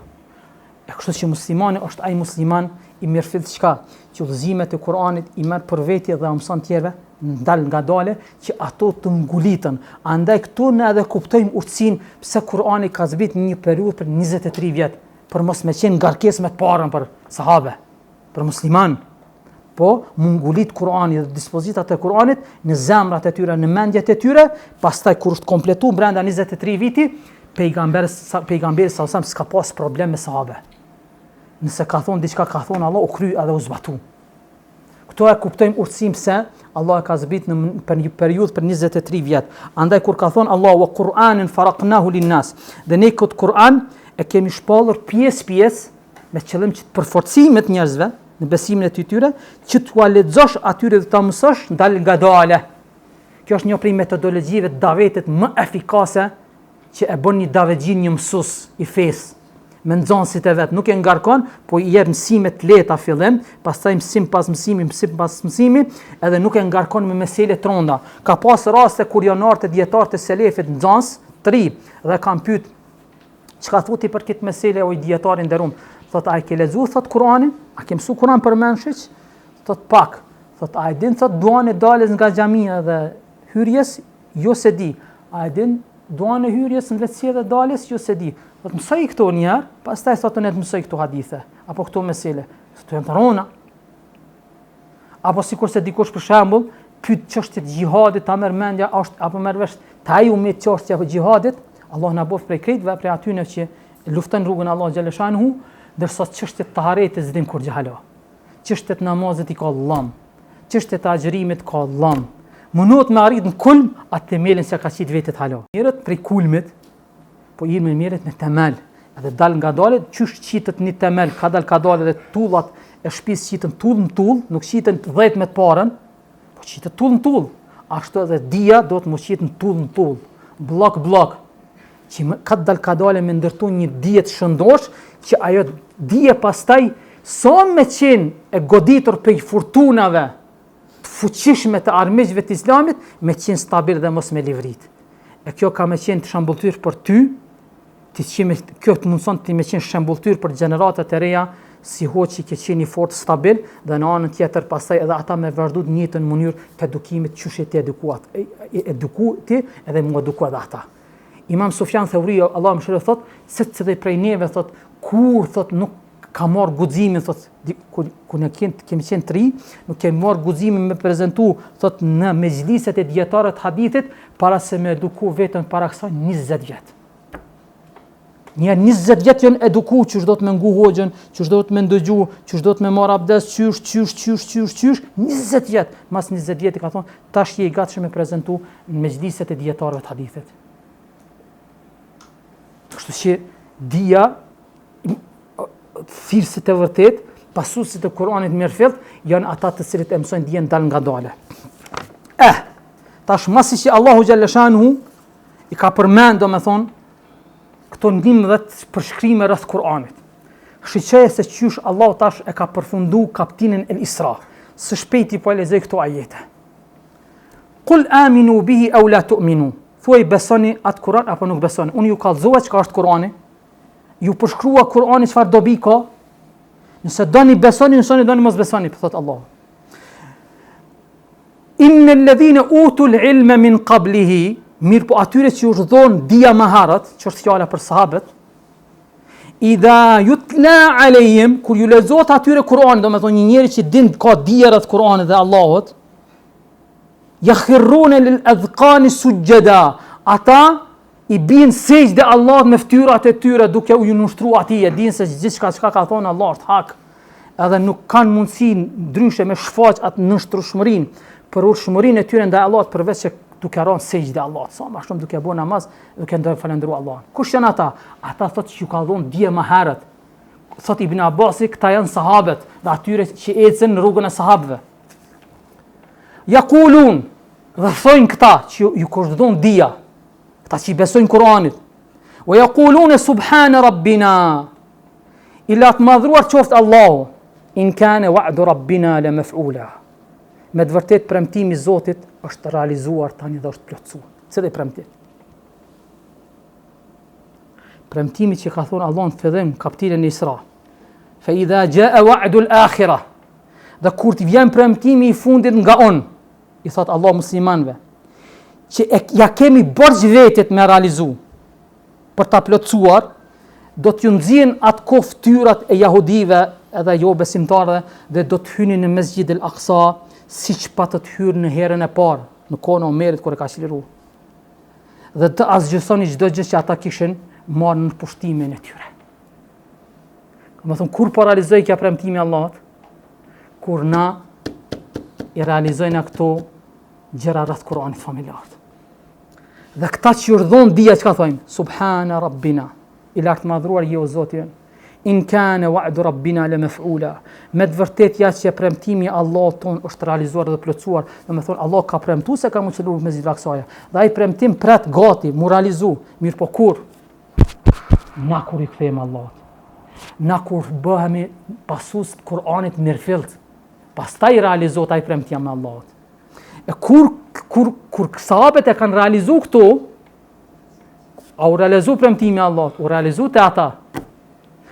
E kështu që muslimani është ai musliman i mirëfill çka që udhëzimet e Kuranit i merr për veti dhe mëson tjerëve ndal ngadale që ato të ngulitën. Andaj këtu ne edhe kuptojmë urtësinë pse Kurani ka zbrit një periudhë për 23 vjet për mos me qenë ngarkesë me parën për sahabe, për musliman. Po mungulit Kurani dhe dispozitat e Kuranit në zemrat e tyre, në mendjet e tyre, pastaj kur është kompletu brenda 23 viti, pejgamberi sa s'ka pas problem me sahabe. Nëse ka thonë diçka ka thonë Allah, u kry edhe u zbatu. Këto e kuptojmë urtësinë pse Allah e ka zbrit për një periudhë për 23 vjet. Andaj kur ka thonë Allah wa Qur'anin faraqnahu linnas, dhe ne këtë Kur'an e kemi shpallur pjesë me qëllim që të përforcimet njerëzve në besimin e tyre, që t'ua lexosh atyre dhe ta mësosh ndal ngadale. Kjo është një prej metodologjive të davetit më efikase që e bën një davetgjin një mësues i fesë. Me nxënësit e vet, nuk e ngarkon, po i jep mësime të lehta fillim, pastaj mësim pas mësimi, edhe nuk e ngarkon me mesele të rënda. Ka pas raste kur janartë e dietarët e selefit nxënës të ri dhe kanë pyet çka thotë për këtë mesele o i dietari nderuam. Thot a e ke lexuar thot Kur'anin? A ke mësuar Kur'an për mendshiq? Thot pak. Thot a e din thot duan e dalës nga xhamia dhe hyrjes? Jo se di. A e din duan e hyrjes në lehtësi dhe daljes? Jo se di. Thot mësoj këto një herë, pastaj thotë ne të mësoj këto hadithe apo këto mesele. Këto janë të rënda. Apo sikur se dikush për shembull pyet çështje të xhihadit, ta merr mendja është apo merr vesh ta ju me çështja e xhihadit, Allah na bof prej kritëve prej atyre që lufton rrugën Allah xhaleshanhu, ndërsa çështjet të haretit s'dim kur gjalo. Çështjet namazit i ka llam. Çështjet e agjërimit ka llam. Munot me arrit në kulm atë themelin që ka qit vetet halo. Mirët prej kulmit, po i me mirët në temel. Edhe dal nga dalet, qysh qitet një temel, ka dal dhe tullat e shtëpisë qiten tull në tull, nuk qiten 10 me të parën, po qitet tull në tull. Ashtu edhe dia do të më qiten tull në tull, blok. Që ka dal me ndërtu një dije të shëndosh, që ajo dije pastaj sa me qenë e goditur për furtunave të fuqishme të armiqve të Islamit, me qenë stabil dhe mos me livrit. E kjo ka me qenë të shembulltyr për ty, kjo të mundson të me qenë shembulltyr për gjeneratat e reja, si hoqi ke qenë i fort stabil, dhe në anën tjetër pastaj edhe ata me vazhdu të njëjtën mënyrë të edukimit qysh të edukuati edhe mu eduku edhe ata. Imam Sufjan Thauri, Allah më shërë, thot, se të dhe prej neve, thot, kur, thot, nuk ka marrë guximin, thot, kur ne kemi qenë të ri, nuk kemi marrë guximin me prezentu, thot, në mezhliset e dietarët hadithit, para se me eduku vetën para kësaj 20 vjet. Një 20 vjet janë eduku, qysh do të me ngu hoxhën, qysh do të me ndëgju, qysh do të me marrë abdes, qysh, 20 vjet. Mas 20 vjet i ka thonë, tash je i gatshëm me prezentu në mezhliset e dietarëve të hadithit. Kështu që dia, thirrësit e vërtet, pasuesit e Kuranit mirëfill, janë ata të cilët e mësojnë dijen dal nga dale. Tash masi që Allahu xhaleshanhu i ka përmend, domethënë, këto 11 përshkrime rreth Kuranit. Shiqeje se qysh Allah tash e ka përfundu kapitinin El Isra. Së shpejti po lexoj këto ajete. Qul aminu bihi aw la tu'minu. Thuaj besoni atë Kur'an apo nuk besoni. Unë ju kallëzova çka është Kur'ani. Ju përshkrua Kur'ani çfarë dobi ka. Nëse doni besoni, nëse doni mos besoni, thot Allah. Innal ladhina utul ilma min qablihi, mirë po atyre që u dhon dia më herët, që është fjala për sahabët, idha yutla alejhim, kur ju lexohet atyre Kur'ani, domethënë një njeri që din ka dije rreth Kur'anit dhe Allahut, yakhirruna lil adhqani sujada, ata i bin sejdë Allahut me fytyrat e tyre duke u nushtruar atij, e din se gjithçka çka ka thonë Allah është hak, edhe nuk kanë mundësi ndryshe me shfaq atë nështrueshmërinë, për urshmërinë e tyre ndaj Allahut përveç se duke rënë sejdë Allah, sa më shumë duke bërë namaz, duke falendëruar Allah. Kush janë ata? Ata thotë që ju ka dhënë dije më herët. Thot Ibn Abbasi, këta janë sahabët, dhe atyre që ecën në rrugën e sahabëve. Yaqulun, dhe thojnë këta që ju kush dhon dia, këta që i besojnë Kur'anit. Wa yaqulun subhana rabbina, ila të madhruar qoftë Allahu, in kana wa'du rabbina la maf'ula. Me të vërtet premtimi i Zotit është realizuar tani dhe është plotësuar. Cili premtim? Premtimi që ka thonë Allah në fillim kapitullin e Isra. Fa idha jaa wa'du al-akhirah. Dhe kur të vjen premtimi i fundit nga on, i thot Allah muslimanëve, që ja kemi borxh vetet me realizu për ta plotësuar, do t'ju nxjin atë kohë fytyrat e jahudive edhe jo besimtarëve dhe do të hynin në Mesjid al-Aqsa siç patët hyrë në herën e parë, në kohën e Omerit kur e ka çliruar. Dhe të asgjësoni çdo gjë që ata kishin marrë në pushtimin e tyre. Më thonë, kur po realizoj kja premtimi Allahut? Kur na i realizojnë këto gjëra rreth Kur'anit familjarët. Dhe këta që urdhon dia çka thojnë? Subhana rabbina. I lartë madhruar je o Zoti ynë. In kana wa'du rabbina la maf'ula. Me të vërtet ja që premtimi Allahut ton është realizuar dhe plotësuar. Domethënë Allah ka premtuar se ka më çeluar me Mesjid-ul-Aqsa. Dhe ai premtim pret gati, mu realizu. Mirë po kur? Na kur i kthejmë Allahut. Na kur bëhemi pasues të Kur'anit mirëfillt. Pastaj realizohet ai premtimi me Allahut. E kur sahabët e kanë realizuar këto, au realizu premtimi Allahut, u realizu te ata.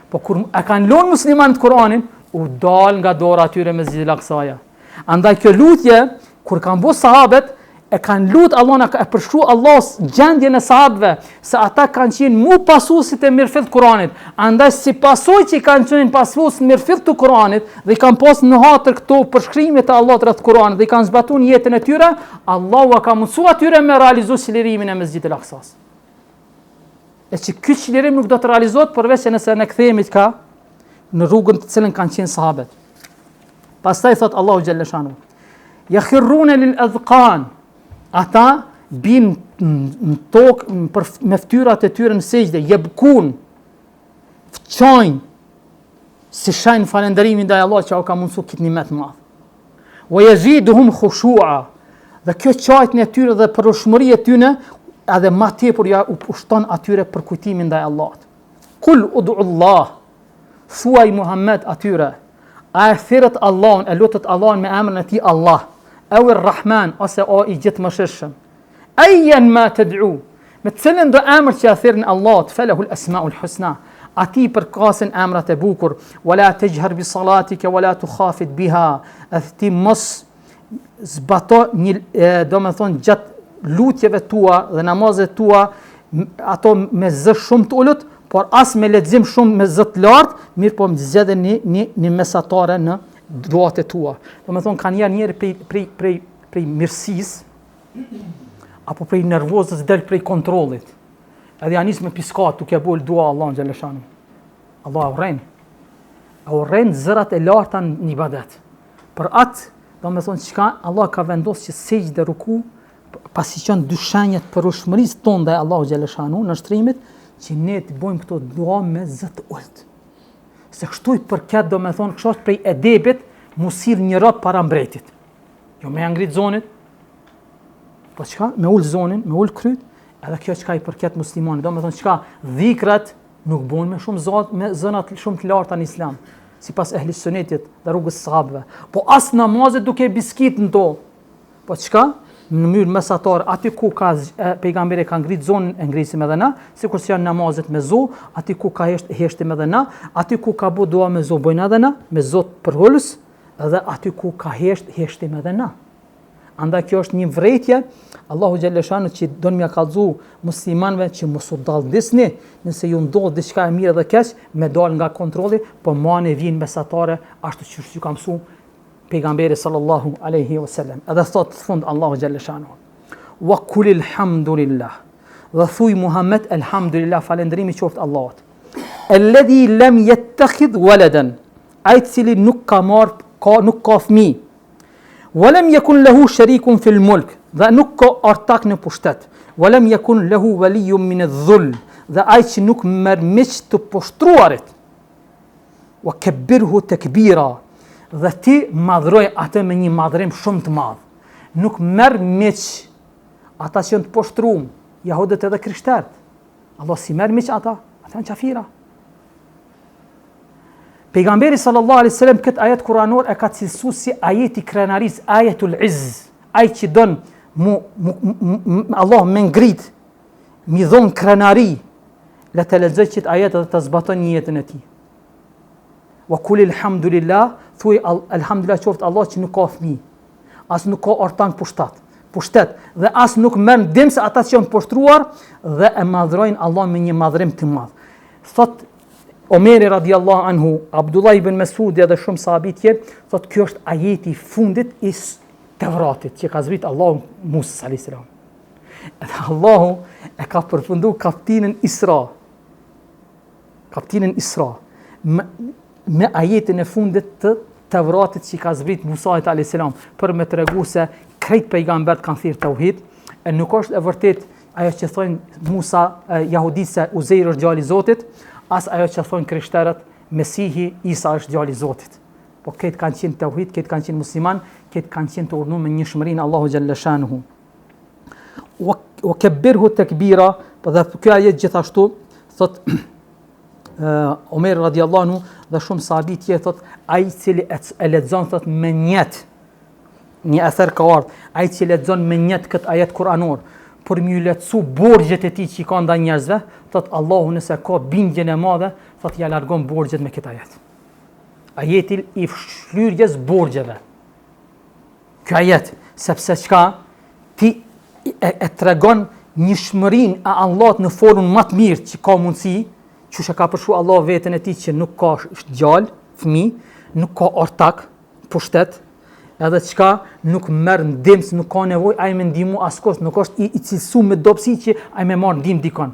Po kur e kanë lënë muslimanët Kur'anin, u dal nga dora atyre me Mesjid-ul-Aqsa. Andaj kjo lutje, kur kanë bërë sahabët, e kanë lutë Allah, e përshkru Allah gjendjen e sahabëve, se ata kanë qenë mu pasuesit e mirëfillt Kur'anit. Andaj si pasojë që kanë qenë pasues mirëfillt të Kur'anit dhe i kanë pas në hatër këto përshkrimet e Allahut rreth Kur'anit dhe i kanë zbatuar jetën e tyre, Allahu ka mësuar atyre me realizu çlirimin e Mesjid-ul-Aqsas. E që ky çlirim nuk do të realizohet përveç nëse ne kthehemi ka në rrugën të cilën kanë qenë sahabët. Pastaj thot Allahu xhalla shanu, yakhiruna lil adhqan. Ata bin në tokë me fytyrat e tyre në sejdë, jebkun, fqajnë, si shajnë falenderimin ndaj Allahut që au ka mundsu këtë nimet të madh. Wa yaziduhum khushu'a. Dhe kjo qajtën e tyre dhe përshmëria e tyre edhe ma tepër ja u pushton atyre për kujtimin ndaj Allahut. Kul ud'u Allah. Thuaj Muhammed atyre, a e thirrët Allahun, e lutët Allahun me emrin e tij Allah. Au Ar-Rahman, ose o i gjithë mëshirshëm. Ayyan ma tad'u, me cilën do emër që thirrni Allahut, falahul asmaul husna. Ati përkasin emrat e bukur, wala tajhar bi salatika wala tukhafit biha. Ti mos zbato domethënë gjatë lutjeve tua dhe namazet tua ato me zë shumë të ulët, por as me lexim shumë me zë të lartë, mirë po më zgjedhë një mesatare në duat e tua. Domethënë kanë njëri prej mirësisë apo prej nervozës del prej kontrollit. Edhe janis me piskat duke bol dua Allahun xhaleshanu. Allah urren zërat e larta në ibadet. Për atë, domethënë çka Allah ka vendosur që sejdë dhe ruku pasi qenë dy shenjat për ushmërisë tonë ndaj Allahu xhaleshanu në shtrimit, që ne të bëjmë këto dua me zë të ulët. Se kështu i përket domethënë kështu prej edebit mu sill një rob para mbretit. Jo me ngrit zonit, po çka? Me ul zonin, me ul kryt, edhe kjo çka i përket muslimanit. Domethënë çka? Dhikrat nuk bëhen me me zënat shumë të larta në Islam, sipas ehli sunetit dhe rrugës së sahabëve. Po as namazet duke biskit në to. Po çka? Në mënyrë mesatar, aty ku ka pejgamberi ka ngrit zonën e ngrisim edhe na, sikur se janë namazet me zo, aty ku ka heshtim edhe na, aty ku ka bu dua me zo bojnë edhe na, me zot për holës, edhe aty ku ka heshtim edhe na. Andaj kjo është një vrejtje, Allahu xhaleshanu që don m'ia kallëzu muslimanëve që mos u dalldisni, nëse ju ndodh diçka e mirë dhe keq, me dal nga kontrolli, po mane vin mesatare ashtu siç ju ka mësuar pejgamberi sallallahu alaihi wasallam. Edhe thot në fund Allahu xhaleshanu, wa kulil hamdulillah. Dhe thuj Muhammed elhamdulillah, falendrimi qoftë Allahut. Alladhi lam yattakhidh waladan. Ai i cili nuk ka fëmijë. Walam yakun lahu sharikun fil mulk, dhe nuk ka ortak në pushtet. Walam yakun lahu waliyyun min adh-dhul, dhe ai që nuk merr miq të poshtruarit. Wa kabbirhu takbira, dhe ti madhroj atë me një madhrim shumë të madh. Nuk merr miq ata që janë të poshtruar, jahudët edhe krishterët. Allah si merr miq ata janë qafira. Pejgamberi sallallahu alaihi wasallam këtë ajet kuranor e ka cilësuar si ajeti krenaris, ajetul izz, ai që don Allah me ngrit, mi dhon krenari, le të lexoj këtë ajet dhe të zbaton një jetën e tij. Wa kul alhamdulillah, thuaj alhamdulillah qoftë Allah që nuk ka fëmijë, as nuk ka ortan pushtet, dhe as nuk merr ndim se ata që janë poshtruar dhe e madhrojnë Allah me një madhrim të madh. Thot Omeri radiallahu anhu, Abdullah ibn Mesudi dhe shumë sahabit tjerë, thot kjo është ajeti i fundit i Tevratit që ka zbrit Allahu Musa alayhis salam. Edhe Allahu e ka përfunduar kapitullin Isra me ajetin e fundit të Tevratit që ka zbrit Musa alayhis salam, për me tregu se krejt pejgambert kanë thirrë tauhid, e nuk është e vërtet ajo që thonë Musa jahudit se Uzeir është djali i Zotit, as ajo që thonë krishterët Mesihi Isa është djali i Zotit. Po këtë kanë qenë tauhid, këtë kanë qenë musliman, këtë kanë qenë të urdhëruar me njëshmërinë Allahu xhalla shanuhu. Wa kabbirhu takbira, po dhe kjo ajet gjithashtu thot Omer radiallahu anhu dhe shumë sahabi tjerë thot ai i cili e lexon thot me njet, një ather ka ardhur, ai i cili lexon me njet këtë ajet kuranor për më lehtësu borxhet e tij që ka ndaj njerëzve, thot Allahu nëse ka bindjen e madhe, thot ja largon borxhet me këtë ajet. Ajeti i shlyerjes borxheve. Ky ajet, sepse çka ti e tregon njëshmërinë e Allahut në formën më të mirë që ka mundësi, çush e ka përshu Allah veten e tij që nuk ka djalë, fëmijë, nuk ka ortak, pushtet, edhe çka nuk merr ndihmë, nuk ka nevojë ai me ndihmu askos, nuk është i cilësuar me dobësi që ai më marr ndihmë dikon.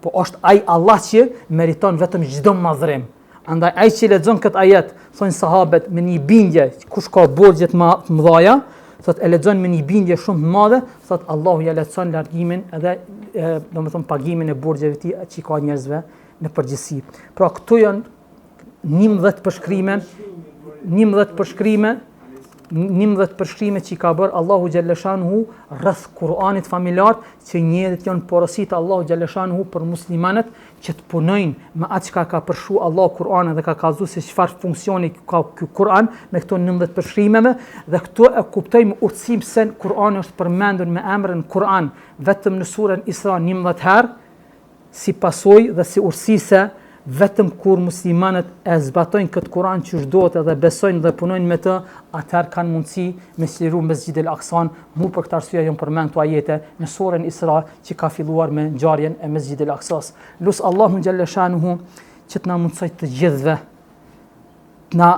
Po është ai Allah që meriton vetëm çdo madhrim. Andaj ai që lexon këtë ajet, thonë sahabët me një bindje, kush ka borxhe të mëdha, thot e lexon me një bindje shumë të madhe, thot Allahu ja lehtëson largimin edhe domethënë pagimin e borxheve të tij që ka njerëzve në përgjithësi. Pra këtu janë 11 përshkrime që i ka bërë Allahu xhalla shanuhu rreth Kur'anit familjar, që njerëzit janë porositë Allahu xhalla shanuhu për muslimanët që të punojnë me atë çka ka përshu Allahu Kur'anin dhe ka kallëzuar se çfarë funksioni ka ky Kur'an me këto 19 përshkrimeve, dhe këtu e kuptojmë urtësinë se Kur'ani është përmendur me emrin Kur'an vetëm në surën Isra 19 herë, si pasojë dhe si urtësi se vetëm kur muslimanët e zbatojnë këtë Kur'an që duhet edhe besojnë dhe punojnë me të, atëherë kanë mundësi me sliru Mesxhid el-Aqsan. Mu për këtë arsye janë përmend këto ajete në surën Isra që ka filluar me ngjarjen e Mesxhid el-Aqsas. Lut Allahu xhalla shanuhu që të na mundsoj të gjithëve të na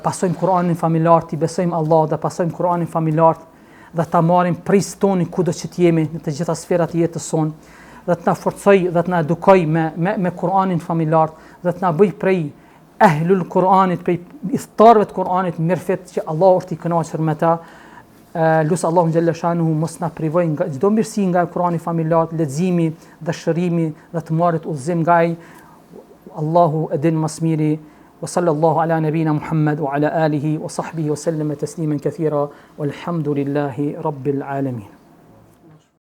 pasojmë Kur'anin familjar, të besojmë Allah dhe pasojmë Kur'anin familjar dhe ta marrim pris tonin kudo që të jemi në të gjitha sferat e jetës sonë, dhe të na forcoj dhe të na edukoj me Kur'anin familjar, dhe të na bëj prej ehlul Kur'anit, prej iftarëve të Kur'anit, mirëfit që Allah është i kënaqur me ta. Lusë Allahu xhalla shanuhu mos na privoj nga çdo mirësi nga Kur'ani familjar, leximi, dashërimi dhe të marrit udhëzim nga ai. Allahu e din më së miri. Wa sallallahu ala nabina Muhammad wa ala alihi wa sahbihi wa sallama tasliman kathira walhamdulillahi rabbil alamin.